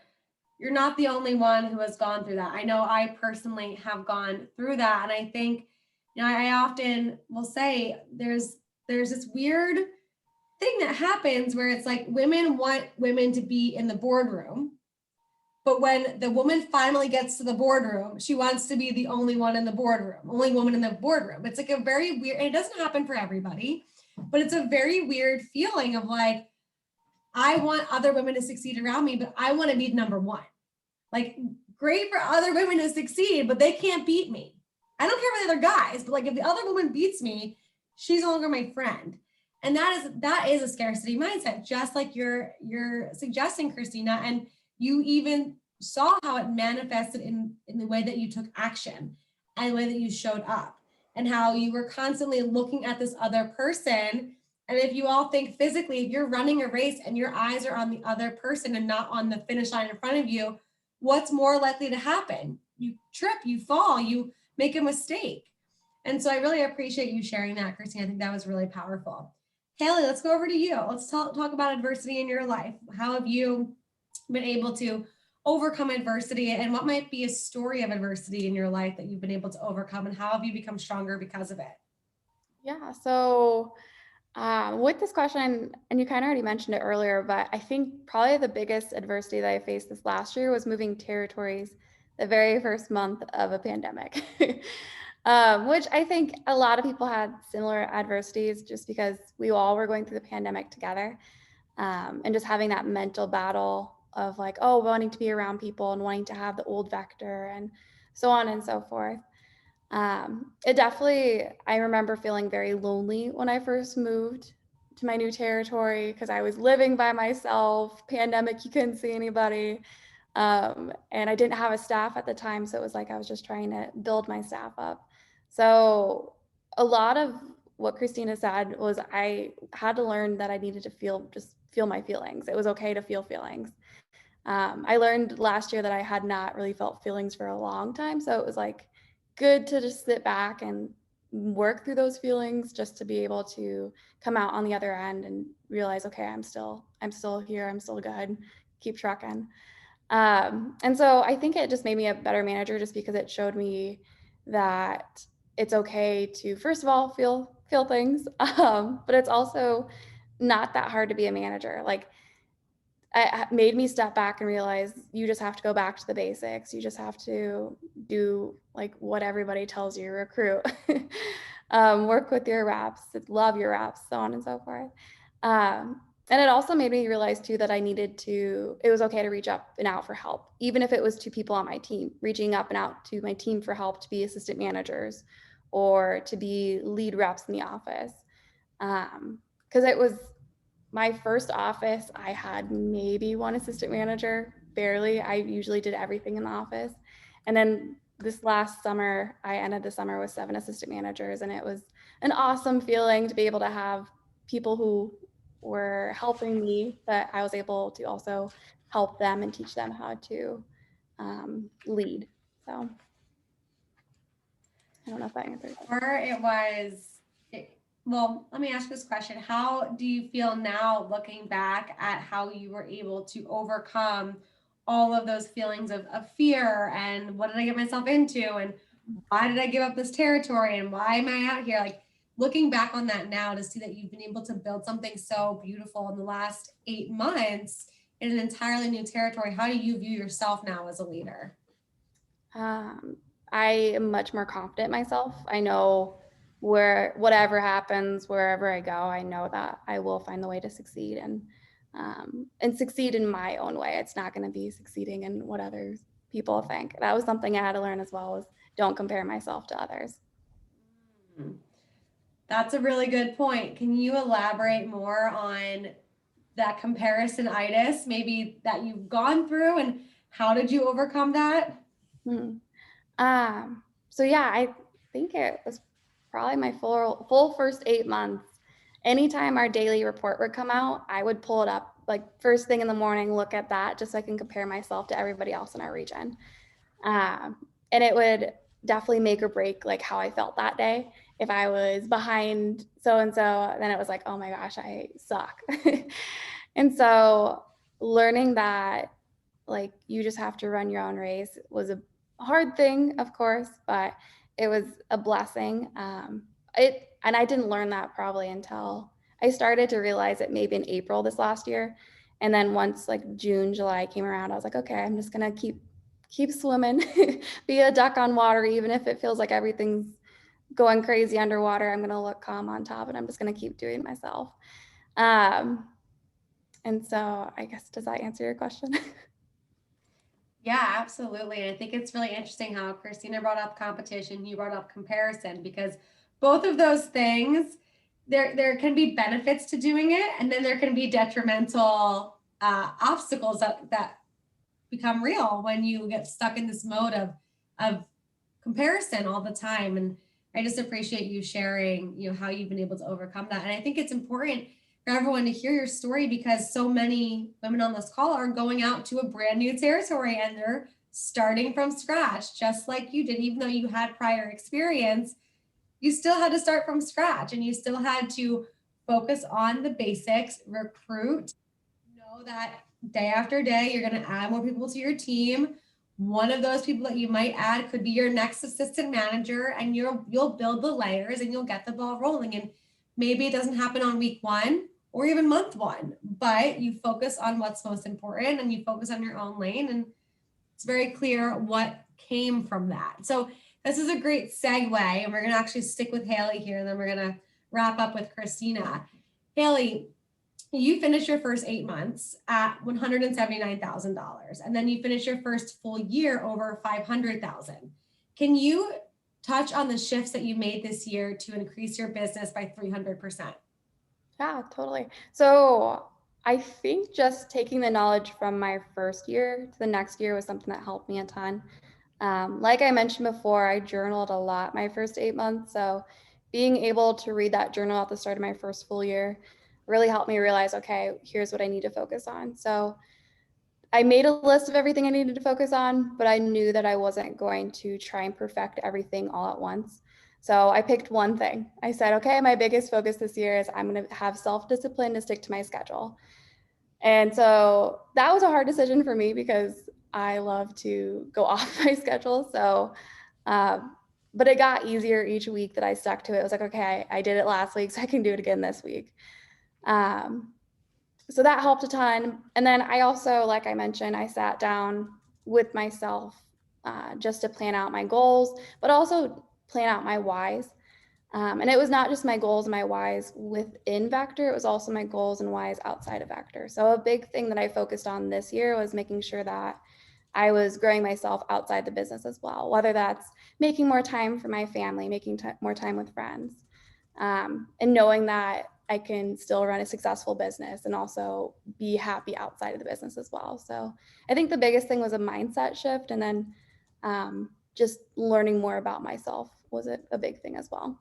you're not the only one who has gone through that. I know I personally have gone through that. And I think, I often will say there's this weird thing that happens where it's like women want women to be in the boardroom. But when the woman finally gets to the boardroom, she wants to be the only one in the boardroom, only woman in the boardroom. It's like a very weird, and it doesn't happen for everybody, but it's a very weird feeling of like, I want other women to succeed around me, but I want to be number one. Like, great for other women to succeed, but they can't beat me. I don't care about the other guys, but like if the other woman beats me, she's no longer my friend. And that is a scarcity mindset, just like you're suggesting, Cristina. And you even saw how it manifested in the way that you took action and the way that you showed up, and how you were constantly looking at this other person. And if you all think physically, if you're running a race and your eyes are on the other person and not on the finish line in front of you, what's more likely to happen? You trip, you fall, you make a mistake. And so I really appreciate you sharing that, Cristina. I think that was really powerful. Hailey, let's go over to you. Let's talk about adversity in your life. How have you been able to overcome adversity, and what might be a story of adversity in your life that you've been able to overcome, and how have you become stronger because of it? Yeah, so with this question, and you kind of already mentioned it earlier, but I think probably the biggest adversity that I faced this last year was moving territories the very first month of a pandemic, which I think a lot of people had similar adversities, just because we all were going through the pandemic together, and just having that mental battle of like, oh, wanting to be around people and wanting to have the old Vector and so on and so forth. It definitely, I remember feeling very lonely when I first moved to my new territory, because I was living by myself, pandemic, you couldn't see anybody. And I didn't have a staff at the time. So it was like, I was just trying to build my staff up. So a lot of what Cristina said was I had to learn that I needed to feel my feelings. It was okay to feel feelings. I learned last year that I had not really felt feelings for a long time. So it was like good to just sit back and work through those feelings, just to be able to come out on the other end and realize, okay, I'm still here. I'm still good. Keep trucking. And so I think it just made me a better manager, just because it showed me that it's okay to, first of all, feel things, but it's also not that hard to be a manager. Like, it made me step back and realize you just have to go back to the basics. You just have to do like what everybody tells you, recruit, work with your reps, love your reps, so on and so forth. And it also made me realize too that it was okay to reach up and out for help, even if it was to people on my team, reaching up and out to my team for help to be assistant managers or to be lead reps in the office. Because it was my first office, I had maybe one assistant manager, barely. I usually did everything in the office. And then this last summer, I ended the summer with 7 assistant managers, and it was an awesome feeling to be able to have people who were helping me, that I was able to also help them and teach them how to lead. So I don't know if that answers it. Or it was, well, let me ask this question. How do you feel now looking back at how you were able to overcome all of those feelings of fear and what did I get myself into and why did I give up this territory and why am I out here? Like, looking back on that now to see that you've been able to build something so beautiful in the last 8 months in an entirely new territory, how do you view yourself now as a leader? I am much more confident in myself. I know whatever happens, wherever I go, I know that I will find the way to succeed and succeed in my own way. It's not going to be succeeding in what other people think. That was something I had to learn as well, was don't compare myself to others. That's a really good point. Can you elaborate more on that comparison-itis maybe that you've gone through and how did you overcome that? So yeah, I think it was probably my full first 8 months. Anytime our daily report would come out, I would pull it up like first thing in the morning, look at that just so I can compare myself to everybody else in our region. And it would definitely make or break like how I felt that day. If I was behind so-and-so, then it was like, oh my gosh, I suck. And so learning that like you just have to run your own race was a hard thing, of course, but it was a blessing. And I didn't learn that probably until I started to realize it maybe in April this last year. And then once like June, July came around, I was like, okay, I'm just gonna keep swimming, be a duck on water, even if it feels like everything's going crazy underwater. I'm gonna look calm on top, and I'm just gonna keep doing it myself. And so I guess, does that answer your question? Yeah, absolutely. And I think it's really interesting how Cristina brought up competition, you brought up comparison, because both of those things, there can be benefits to doing it, and then there can be detrimental obstacles that become real when you get stuck in this mode of comparison all the time. And I just appreciate you sharing, how you've been able to overcome that. And I think it's important for everyone to hear your story, because so many women on this call are going out to a brand new territory and they're starting from scratch, just like you did. Even though you had prior experience, you still had to start from scratch, and you still had to focus on the basics, recruit, know that day after day, you're going to add more people to your team. One of those people that you might add could be your next assistant manager, and you'll build the layers and you'll get the ball rolling. And maybe it doesn't happen on week 1 or even month 1, but you focus on what's most important and you focus on your own lane, and it's very clear what came from that. So this is a great segue, and we're going to actually stick with Hailey here, and then we're going to wrap up with Cristina. Hailey, you finished your first 8 months at $179,000, and then you finished your first full year over $500,000. Can you touch on the shifts that you made this year to increase your business by 300%? Yeah, totally. So I think just taking the knowledge from my first year to the next year was something that helped me a ton. Like I mentioned before, I journaled a lot my first 8 months. So being able to read that journal at the start of my first full year really helped me realize, okay, here's what I need to focus on. So I made a list of everything I needed to focus on, but I knew that I wasn't going to try and perfect everything all at once. So I picked one thing. I said, okay, my biggest focus this year is I'm going to have self-discipline to stick to my schedule. And so that was a hard decision for me because I love to go off my schedule. So but it got easier each week that I stuck to it. It was like, okay, I did it last week, so I can do it again this week. So that helped a ton. And then I also, like I mentioned, I sat down with myself just to plan out my goals, but also plan out my whys. And it was not just my goals and my whys within Vector, it was also my goals and whys outside of Vector. So a big thing that I focused on this year was making sure that I was growing myself outside the business as well, whether that's making more time for my family, making more time with friends, and knowing that I can still run a successful business and also be happy outside of the business as well. So I think the biggest thing was a mindset shift, and then just learning more about myself was a big thing as well.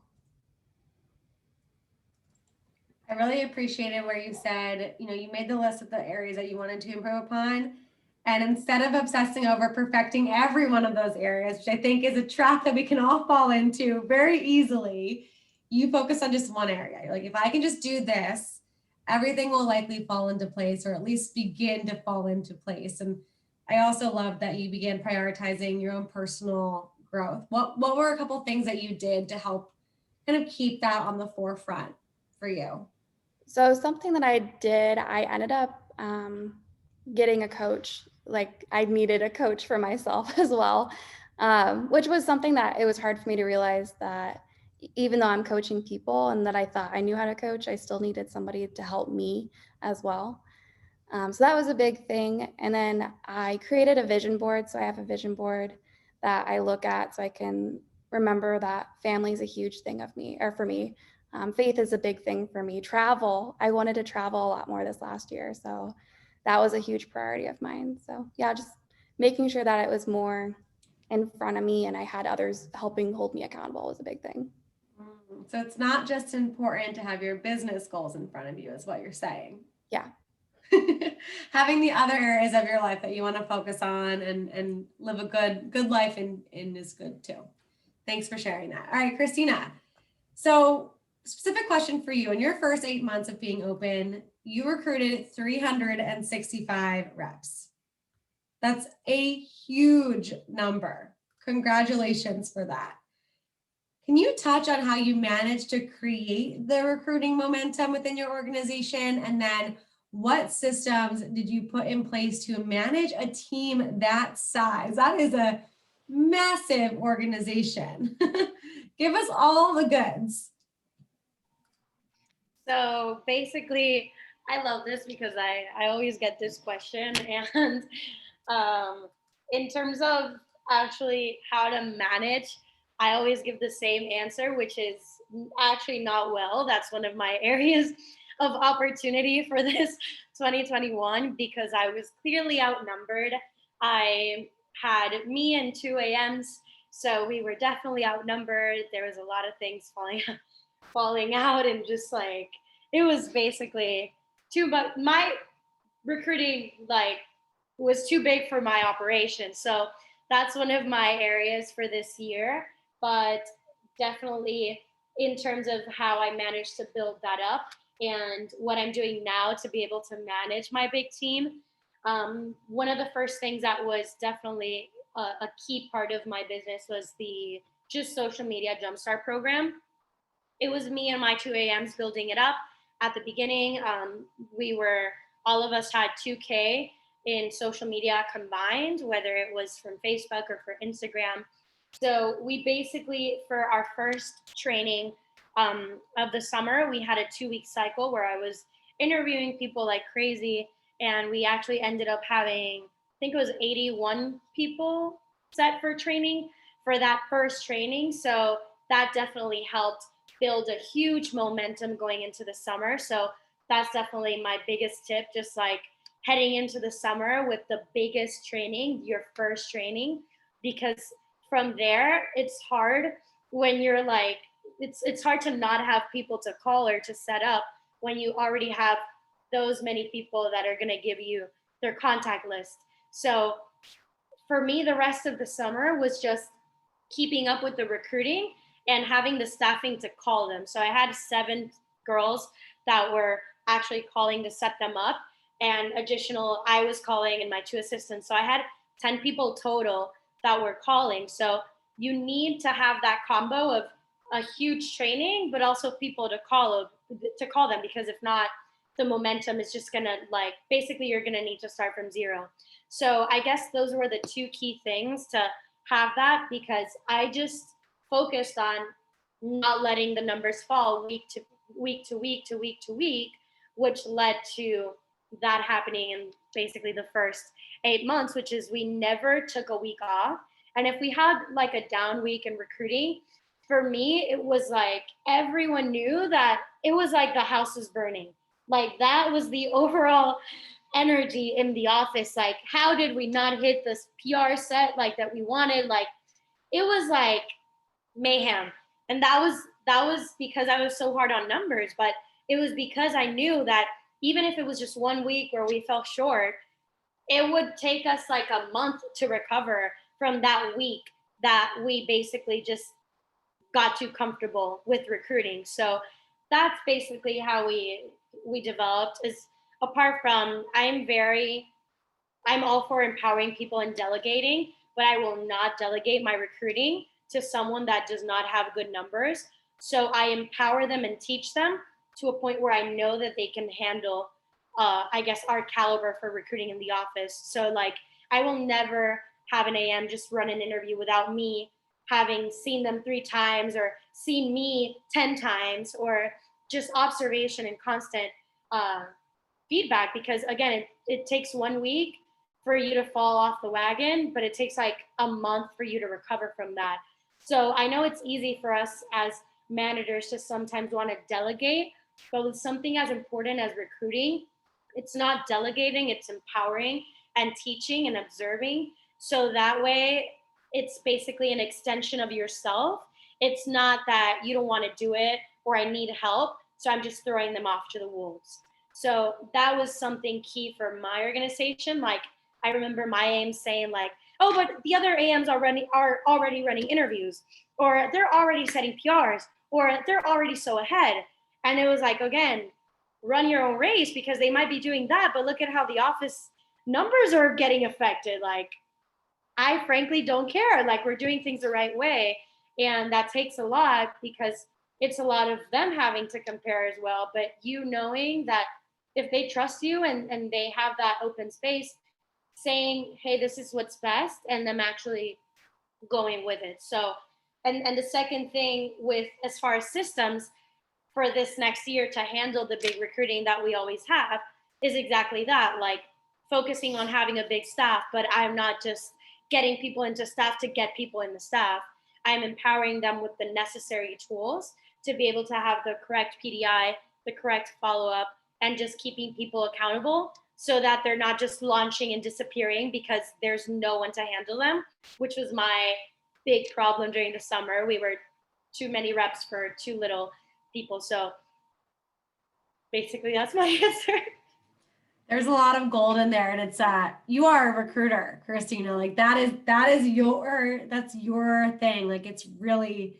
I really appreciated where you said, you made the list of the areas that you wanted to improve upon. And instead of obsessing over perfecting every one of those areas, which I think is a trap that we can all fall into very easily, you focus on just one area. You're like, if I can just do this, everything will likely fall into place, or at least begin to fall into place. And I also love that you began prioritizing your own personal growth. What were a couple things that you did to help kind of keep that on the forefront for you? So something that I did, I ended up getting a coach. Like I needed a coach for myself as well, which was something that it was hard for me to realize that even though I'm coaching people and that I thought I knew how to coach, I still needed somebody to help me as well. So that was a big thing. And then I created a vision board. So I have a vision board that I look at so I can remember that family is a huge thing for me. Faith is a big thing for me. Travel, I wanted to travel a lot more this last year. So that was a huge priority of mine. So yeah, just making sure that it was more in front of me and I had others helping hold me accountable was a big thing. So it's not just important to have your business goals in front of you, is what you're saying. Yeah. Having the other areas of your life that you want to focus on and live a good life in is good too. Thanks for sharing that. All right, Cristina. So specific question for you. In your first 8 months of being open, you recruited 365 reps. That's a huge number. Congratulations for that. Can you touch on how you managed to create the recruiting momentum within your organization? And then what systems did you put in place to manage a team that size? That is a massive organization. Give us all the goods. So basically, I love this because I always get this question. And in terms of actually how to manage, I always give the same answer, which is actually not well. That's one of my areas of opportunity for this 2021 because I was clearly outnumbered. I had me and 2 AMs, so we were definitely outnumbered. There was a lot of things falling out, and just like it was basically too much. My recruiting was too big for my operation, so that's one of my areas for this year. But definitely in terms of how I managed to build that up and what I'm doing now to be able to manage my big team, one of the first things that was definitely a key part of my business was the just social media jumpstart program. It was me and my 2 AMs building it up at the beginning. All of us had 2K in social media combined, whether it was from Facebook or for Instagram. So we basically, for our first training of the summer, we had a 2-week cycle where I was interviewing people like crazy. And we actually ended up having, I think it was 81 people set for training for that first training. So that definitely helped build a huge momentum going into the summer. So that's definitely my biggest tip, just like heading into the summer with the biggest training, your first training, because from there, it's hard when you're like, it's hard to not have people to call or to set up when you already have those many people that are going to give you their contact list. So for me, the rest of the summer was just keeping up with the recruiting and having the staffing to call them. So I had 7 girls that were actually calling to set them up, and additional I was calling and my 2 assistants. So I had 10 people total that were calling. So you need to have that combo of a huge training, but also people to call them, because if not, the momentum is just gonna, like, basically you're gonna need to start from zero. So I guess those were the two key things to have that, because I just focused on not letting the numbers fall week to week to week to week to week, which led to that happening in basically the first 8 months, which is we never took a week off. And if we had like a down week in recruiting, for me, it was like everyone knew that it was like the house was burning. Like that was the overall energy in the office. Like, how did we not hit this PR set like that we wanted? Like, it was like mayhem. And that was because I was so hard on numbers, but it was because I knew that even if it was just 1 week where we fell short, it would take us like a month to recover from that week that we basically just got too comfortable with recruiting. So that's basically how we developed. Is apart from I'm all for empowering people and delegating, but I will not delegate my recruiting to someone that does not have good numbers. So I empower them and teach them to a point where I know that they can handle, I guess, our caliber for recruiting in the office. So like, I will never have an AM just run an interview without me having seen them 3 times or seen me 10 times, or just observation and constant feedback. Because again, it takes 1 week for you to fall off the wagon, but it takes like a month for you to recover from that. So I know it's easy for us as managers to sometimes want to delegate, but with something as important as recruiting, it's not delegating, it's empowering and teaching and observing. So that way it's basically an extension of yourself. It's not that you don't want to do it or I need help, so I'm just throwing them off to the wolves. So that was something key for my organization. Like, I remember my AM saying like, oh, but the other AMs are already running interviews, or they're already setting PRs, or they're already so ahead. And it was like, again, run your own race, because they might be doing that, but look at how the office numbers are getting affected. Like, I frankly don't care. Like, we're doing things the right way. And that takes a lot, because it's a lot of them having to compare as well. But you knowing that if they trust you and they have that open space, saying, hey, this is what's best, and them actually going with it. So, and the second thing with, as far as systems for this next year to handle the big recruiting that we always have, is exactly that, like focusing on having a big staff, but I'm not just getting people into staff to get people in the staff. I'm empowering them with the necessary tools to be able to have the correct PDI, the correct follow-up, and just keeping people accountable, so that they're not just launching and disappearing because there's no one to handle them, which was my big problem during the summer. We were too many reps for too little people. So basically that's my answer. There's a lot of gold in there, and it's you are a recruiter, Cristina. Like that's your thing. Like, it's really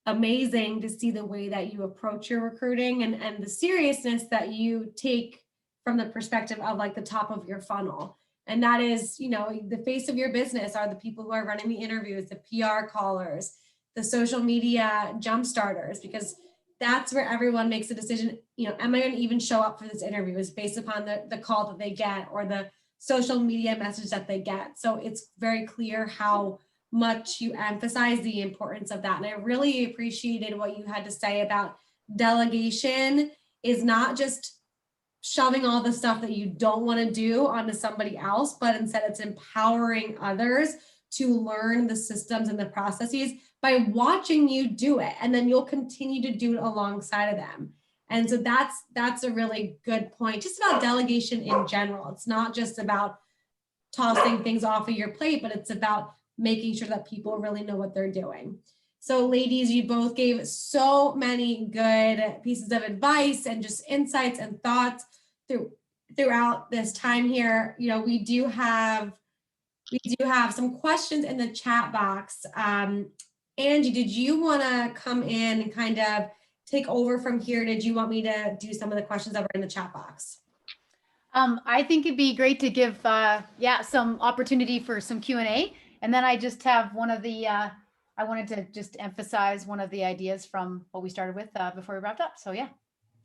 amazing to see the way that you approach your recruiting and the seriousness that you take from the perspective of like the top of your funnel. And that is, the face of your business are the people who are running the interviews, the PR callers, the social media jump starters, because that's where everyone makes a decision. Am I going to even show up for this interview, is based upon the call that they get or the social media message that they get. So it's very clear how much you emphasize the importance of that. And I really appreciated what you had to say about delegation is not just shoving all the stuff that you don't want to do onto somebody else, but instead it's empowering others to learn the systems and the processes by watching you do it. And then you'll continue to do it alongside of them. And so that's a really good point, just about delegation in general. It's not just about tossing things off of your plate, but it's about making sure that people really know what they're doing. So ladies, you both gave so many good pieces of advice and just insights and thoughts throughout this time here. We do have some questions in the chat box. Angie, did you want to come in and kind of take over from here? Did you want me to do some of the questions that were in the chat box? I think it'd be great to give some opportunity for some Q&A. And then I just have one of the I wanted to just emphasize one of the ideas from what we started with before we wrapped up. So yeah.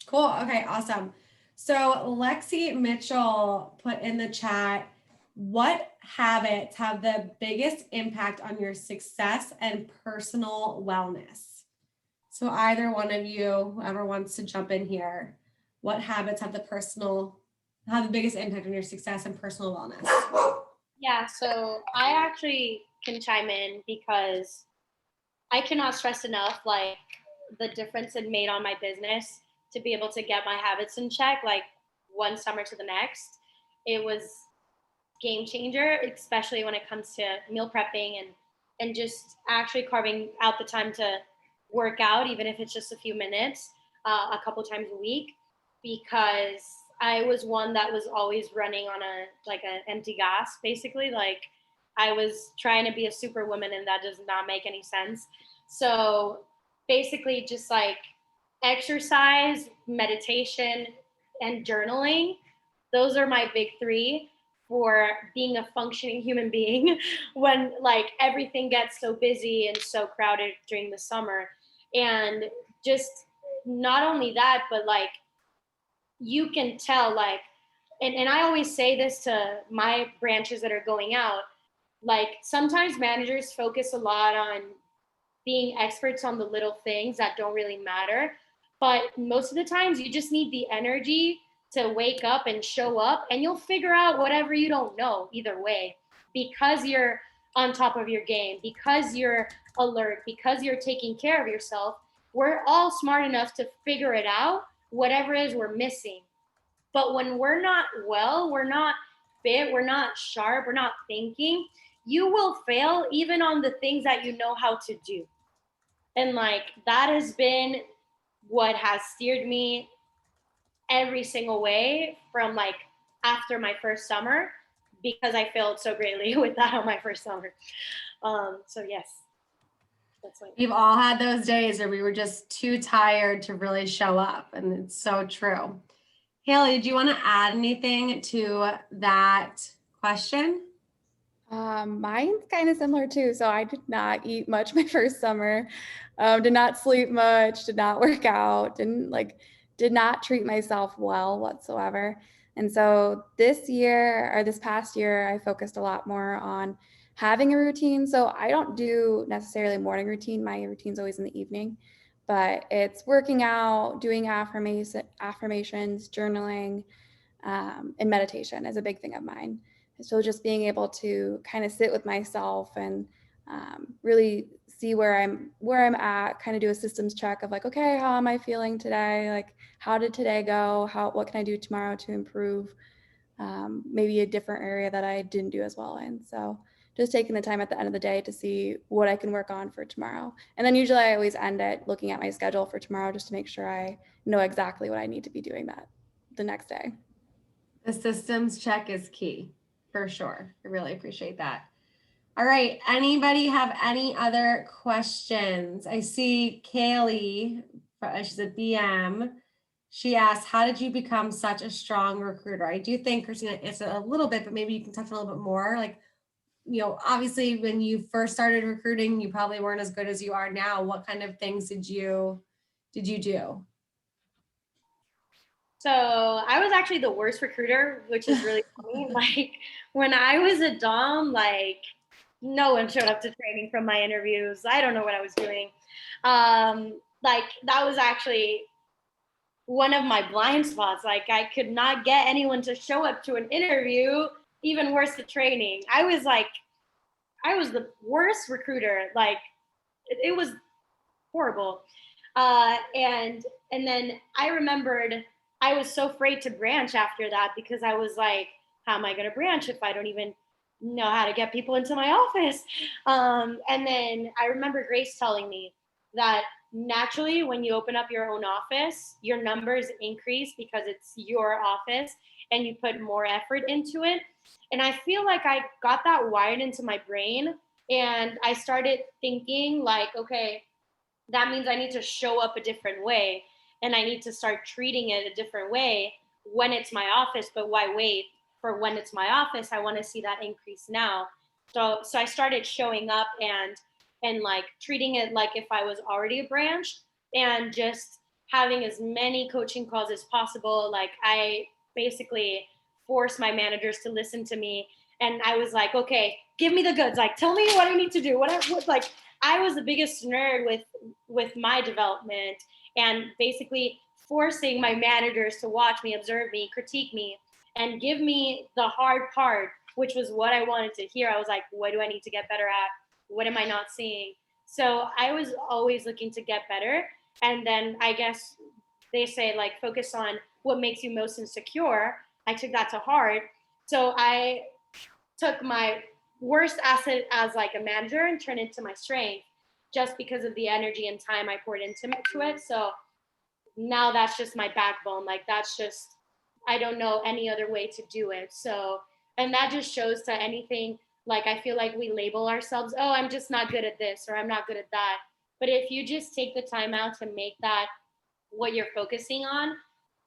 Cool. Okay, awesome. So Lexi Mitchell put in the chat, what habits have the biggest impact on your success and personal wellness? So either one of you, whoever wants to jump in here, what habits have the biggest impact on your success and personal wellness? Yeah, so I actually can chime in because I cannot stress enough like the difference it made on my business to be able to get my habits in check, like one summer to the next. It was game changer, especially when it comes to meal prepping and just actually carving out the time to work out, even if it's just a few minutes, a couple times a week, because I was one that was always running on an empty gas, basically. Like I was trying to be a superwoman, and that does not make any sense. So basically, just like exercise, meditation, and journaling. Those are my big three for being a functioning human being when like everything gets so busy and so crowded during the summer. And just not only that, but like you can tell like, and I always say this to my branches that are going out, like sometimes managers focus a lot on being experts on the little things that don't really matter. But most of the times you just need the energy to wake up and show up, and you'll figure out whatever you don't know either way, because you're on top of your game, because you're alert, because you're taking care of yourself. We're all smart enough to figure it out, whatever it is we're missing. But when we're not well, we're not fit, we're not sharp, we're not thinking, you will fail even on the things that you know how to do. And like that has been what has steered me every single way from like after my first summer, because I failed so greatly with that on my first summer. So yes, that's like We've all had those days where we were just too tired to really show up, and it's so true. Hailey, do you want to add anything to that question? Mine's kind of similar too. So I did not eat much my first summer, did not sleep much, did not work out, did not treat myself well whatsoever. And so this past year, I focused a lot more on having a routine. So I don't do necessarily morning routine. My routine's always in the evening, but it's working out, doing affirmations, journaling, and meditation is a big thing of mine. So just being able to kind of sit with myself and really see where I'm at, kind of do a systems check of like, okay, how am I feeling today? Like, how did today go? What can I do tomorrow to improve maybe a different area that I didn't do as well in? So just taking the time at the end of the day to see what I can work on for tomorrow. And then usually I always end at looking at my schedule for tomorrow just to make sure I know exactly what I need to be doing that the next day. The systems check is key, for sure. I really appreciate that. All right. Anybody have any other questions? I see Kaylee, she's a BM. She asked, how did you become such a strong recruiter? I do think Cristina answered a little bit, but maybe you can touch on a little bit more. Like, you know, obviously when you first started recruiting, you probably weren't as good as you are now. What kind of things did you do? So I was actually the worst recruiter, which is really funny. Like when I was a Dom, like no one showed up to training from my interviews. I don't know what I was doing. Like that was actually one of my blind spots. Like I could not get anyone to show up to an interview, even worse, the training. I was the worst recruiter. Like it was horrible. And then I remembered I was so afraid to branch after that, because I was like, how am I going to branch if I don't even know how to get people into my office? And then I remember Grace telling me that naturally when you open up your own office, your numbers increase because it's your office and you put more effort into it. And I feel like I got that wired into my brain, and I started thinking like, okay, that means I need to show up a different way, and I need to start treating it a different way when it's my office. But why wait for when it's my office? I want to see that increase now. So I started showing up and like treating it like if I was already a branch, and just having as many coaching calls as possible. Like I basically forced my managers to listen to me, and I was like, okay, give me the goods. Like, tell me what I need to do. Like, I was the biggest nerd with my development, and basically forcing my managers to watch me, observe me, critique me, and give me the hard part, which was what I wanted to hear. I was like, what do I need to get better at? What am I not seeing? So I was always looking to get better. And then I guess they say like focus on what makes you most insecure. I took that to heart. So I took my worst asset as like a manager and turned it into my strength, just because of the energy and time I poured into it. So now that's just my backbone. Like that's just, I don't know any other way to do it. So, and that just shows to anything. Like I feel like we label ourselves, oh, I'm just not good at this or I'm not good at that. But if you just take the time out to make that what you're focusing on,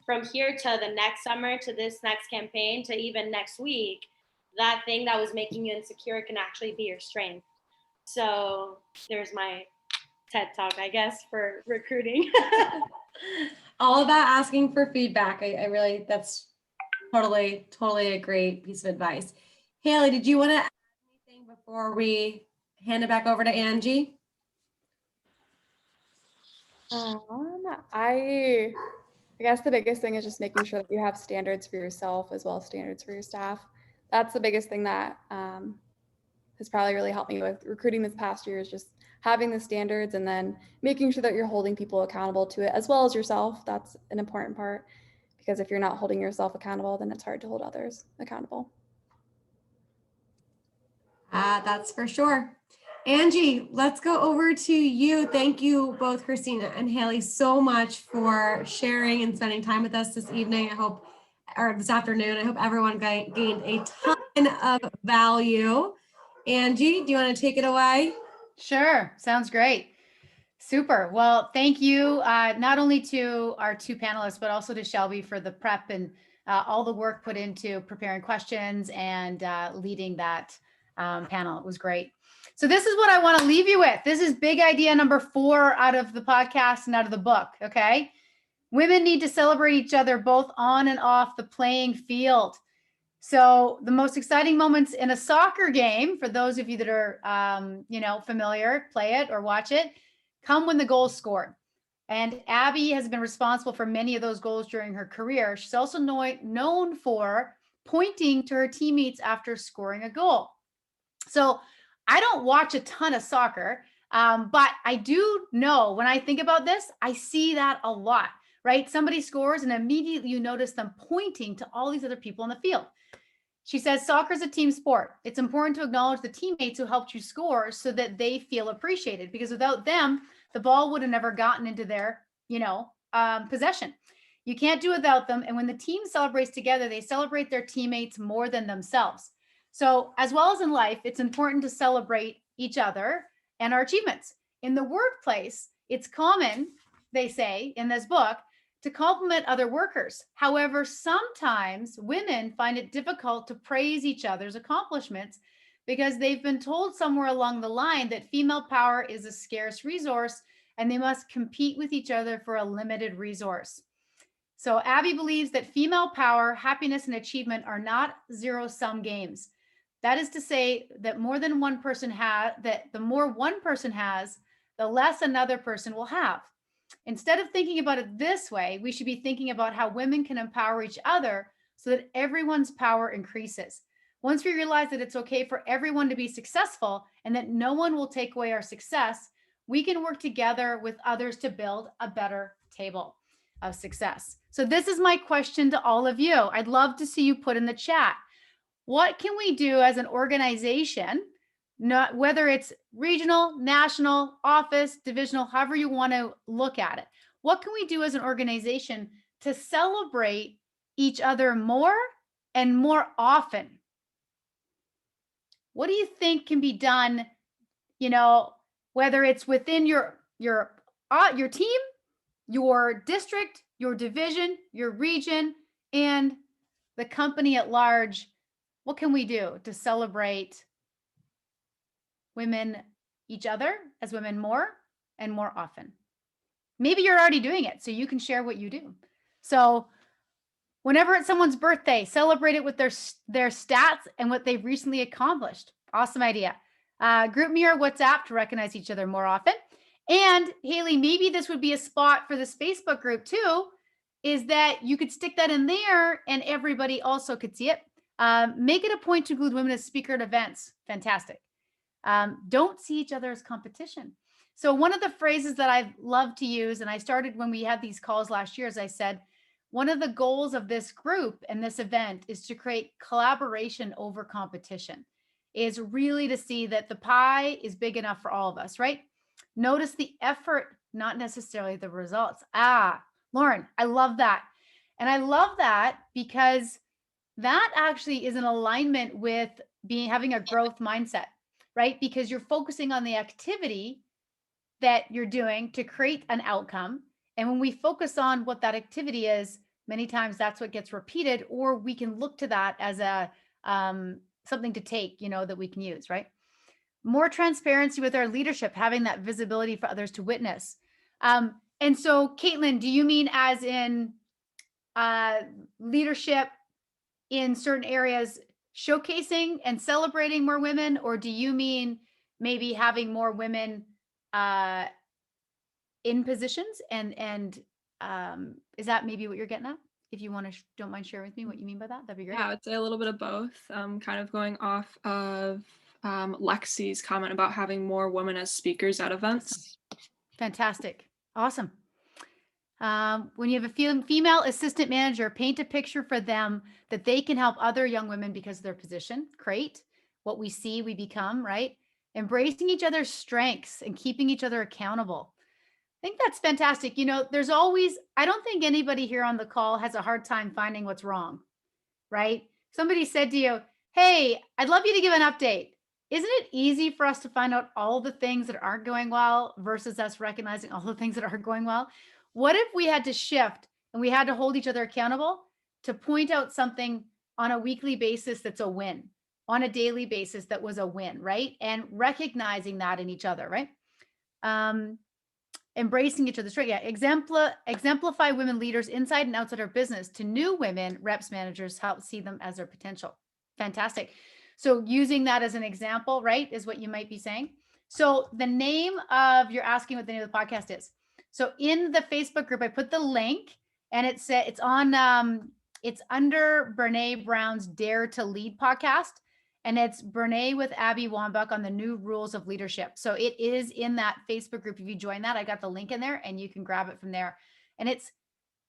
from here to the next summer, to this next campaign, to even next week, that thing that was making you insecure can actually be your strength. So there's my TED talk, I guess, for recruiting. All about asking for feedback. I really, that's totally a great piece of advice. Hailey, did you want to add anything before we hand it back over to Angie? I guess the biggest thing is just making sure that you have standards for yourself as well as standards for your staff. That's the biggest thing that has probably really helped me with recruiting this past year, is just having the standards and then making sure that you're holding people accountable to it as well as yourself. That's an important part, because if you're not holding yourself accountable, then it's hard to hold others accountable. That's for sure. Angie, let's go over to you. Thank you both, Cristina and Hailey, so much for sharing and spending time with us this evening. I hope, or this afternoon, I hope everyone gained a ton of value. Angie, do you want to take it away? Sure. Sounds great. Super. Well, thank you not only to our two panelists, but also to Shelby for the prep and all the work put into preparing questions and leading that panel. It was great. So this is what I want to leave you with. This is big idea number 4 out of the podcast and out of the book. Okay. Women need to celebrate each other both on and off the playing field. So the most exciting moments in a soccer game, for those of you that are, familiar, play it or watch it, come when the goal's scored. And Abby has been responsible for many of those goals during her career. She's also known for pointing to her teammates after scoring a goal. So I don't watch a ton of soccer, but I do know when I think about this, I see that a lot, right? Somebody scores and immediately you notice them pointing to all these other people in the field. She says, soccer is a team sport. It's important to acknowledge the teammates who helped you score so that they feel appreciated, because without them, the ball would have never gotten into their, possession. You can't do without them. And when the team celebrates together, they celebrate their teammates more than themselves. So as well as in life, it's important to celebrate each other and our achievements. In the workplace, it's common, they say in this book, to compliment other workers. However, sometimes women find it difficult to praise each other's accomplishments because they've been told somewhere along the line that female power is a scarce resource and they must compete with each other for a limited resource. So Abby believes that female power, happiness, and achievement are not zero-sum games. That is to say that the more one person has, the less another person will have. Instead of thinking about it this way, we should be thinking about how women can empower each other so that everyone's power increases. Once we realize that it's okay for everyone to be successful and that no one will take away our success, we can work together with others to build a better table of success. So this is my question to all of you. I'd love to see you put in the chat. What can we do as an organization, not whether it's regional, national, office, divisional, however you want to look at it? What can we do as an organization to celebrate each other more and more often? What do you think can be done, whether it's within your team, your district, your division, your region, and the company at large? What can we do to celebrate women each other as women more and more often. Maybe you're already doing it, so you can share what you do. So whenever it's someone's birthday, celebrate it with their stats and what they've recently accomplished. Awesome idea. Group me or WhatsApp to recognize each other more often. And Hailey, maybe this would be a spot for this Facebook group too, is that you could stick that in there and everybody also could see it. Make it a point to include women as speaker at events. Fantastic. Don't see each other as competition. So one of the phrases that I love to use, and I started when we had these calls last year, as I said, one of the goals of this group and this event is to create collaboration over competition, is really to see that the pie is big enough for all of us, right? Notice the effort, not necessarily the results. Lauren, I love that. And I love that because that actually is in alignment with having a growth mindset, right? Because you're focusing on the activity that you're doing to create an outcome. And when we focus on what that activity is, many times that's what gets repeated, or we can look to that as a something to take, that we can use, right? More transparency with our leadership, having that visibility for others to witness. And so, Caitlin, do you mean as in leadership in certain areas, showcasing and celebrating more women, or do you mean maybe having more women in positions? And is that maybe what you're getting at? If you want to, don't mind sharing with me what you mean by that, that'd be great. Yeah, I'd say a little bit of both. Kind of going off of Lexi's comment about having more women as speakers at events. Fantastic. Awesome. When you have a female assistant manager, paint a picture for them that they can help other young women because of their position. Great. What we see, we become, right? Embracing each other's strengths and keeping each other accountable. I think that's fantastic. There's always, I don't think anybody here on the call has a hard time finding what's wrong, right? Somebody said to you, hey, I'd love you to give an update. Isn't it easy for us to find out all the things that aren't going well versus us recognizing all the things that are going well? What if we had to shift and we had to hold each other accountable to point out something on a weekly basis that's a win, on a daily basis that was a win, right? And recognizing that in each other, right? Embracing each other's strength. Yeah, exemplify women leaders inside and outside our business to new women, reps, managers, help see them as their potential. Fantastic. So using that as an example, right, is what you might be saying. So the name of, you're asking what the name of the podcast is. So in the Facebook group, I put the link and it's on, it's under Brene Brown's Dare to Lead podcast. And it's Brene with Abby Wombach on the new rules of leadership. So it is in that Facebook group. If you join that, I got the link in there and you can grab it from there. And it's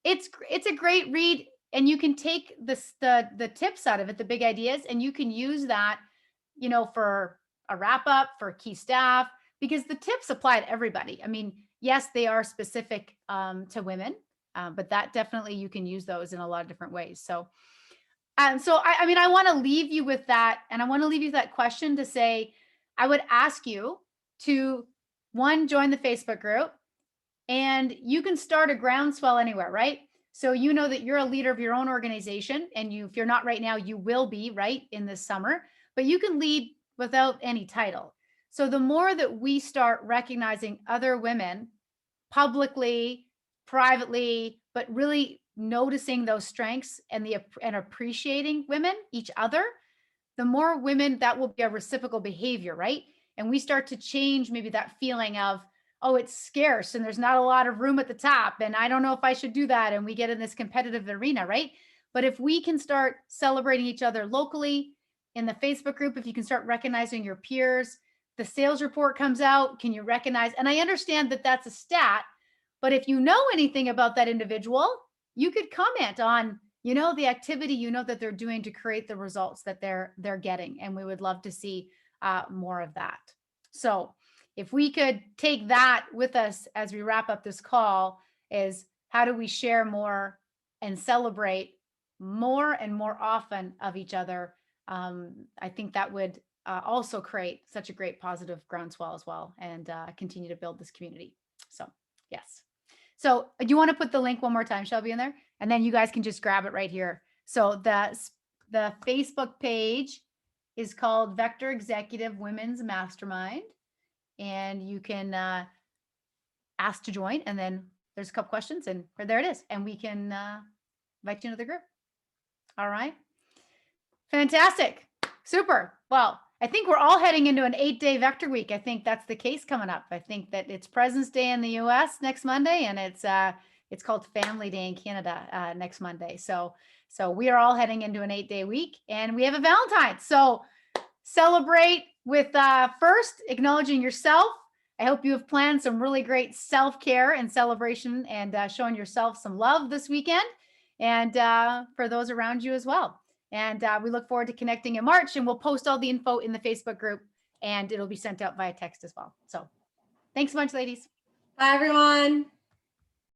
a great read. And you can take the tips out of it, the big ideas, and you can use that, for a wrap up, for key staff, because the tips apply to everybody. I mean, yes, they are specific to women, but that definitely you can use those in a lot of different ways. So I want to leave you with that. And I want to leave you with that question to say, I would ask you to, one, join the Facebook group, and you can start a groundswell anywhere, right? So you know that you're a leader of your own organization, and if you're not right now, you will be, right, in this summer, but you can lead without any title. So the more that we start recognizing other women publicly, privately, but really noticing those strengths and appreciating women, each other, the more women, that will be a reciprocal behavior, right? And we start to change maybe that feeling of, oh, it's scarce and there's not a lot of room at the top, and I don't know if I should do that. And we get in this competitive arena, right? But if we can start celebrating each other locally in the Facebook group, if you can start recognizing your peers, the sales report comes out, can you recognize? And I understand that that's a stat, but if you know anything about that individual, you could comment on, the activity, that they're doing to create the results that they're getting. And we would love to see more of that. So if we could take that with us as we wrap up this call, is how do we share more and celebrate more and more often of each other? I think that would also create such a great positive groundswell as well, and continue to build this community. So yes. So do you want to put the link one more time, Shelby, in there? And then you guys can just grab it right here. So the Facebook page is called Vector Executive Women's Mastermind. and you can ask to join. And then there's a couple questions, and there it is. And we can invite you into the group. All right. Fantastic. Super. Well, I think we're all heading into an 8-day vector week. I think that's the case coming up. I think that it's President's Day in the US next Monday, and it's called Family Day in Canada next Monday. So we are all heading into an 8-day week, and we have a Valentine's. So celebrate with first acknowledging yourself. I hope you have planned some really great self-care and celebration, and showing yourself some love this weekend, and for those around you as well. And we look forward to connecting in March, and we'll post all the info in the Facebook group, and it'll be sent out via text as well. So thanks so much, ladies. Bye, everyone.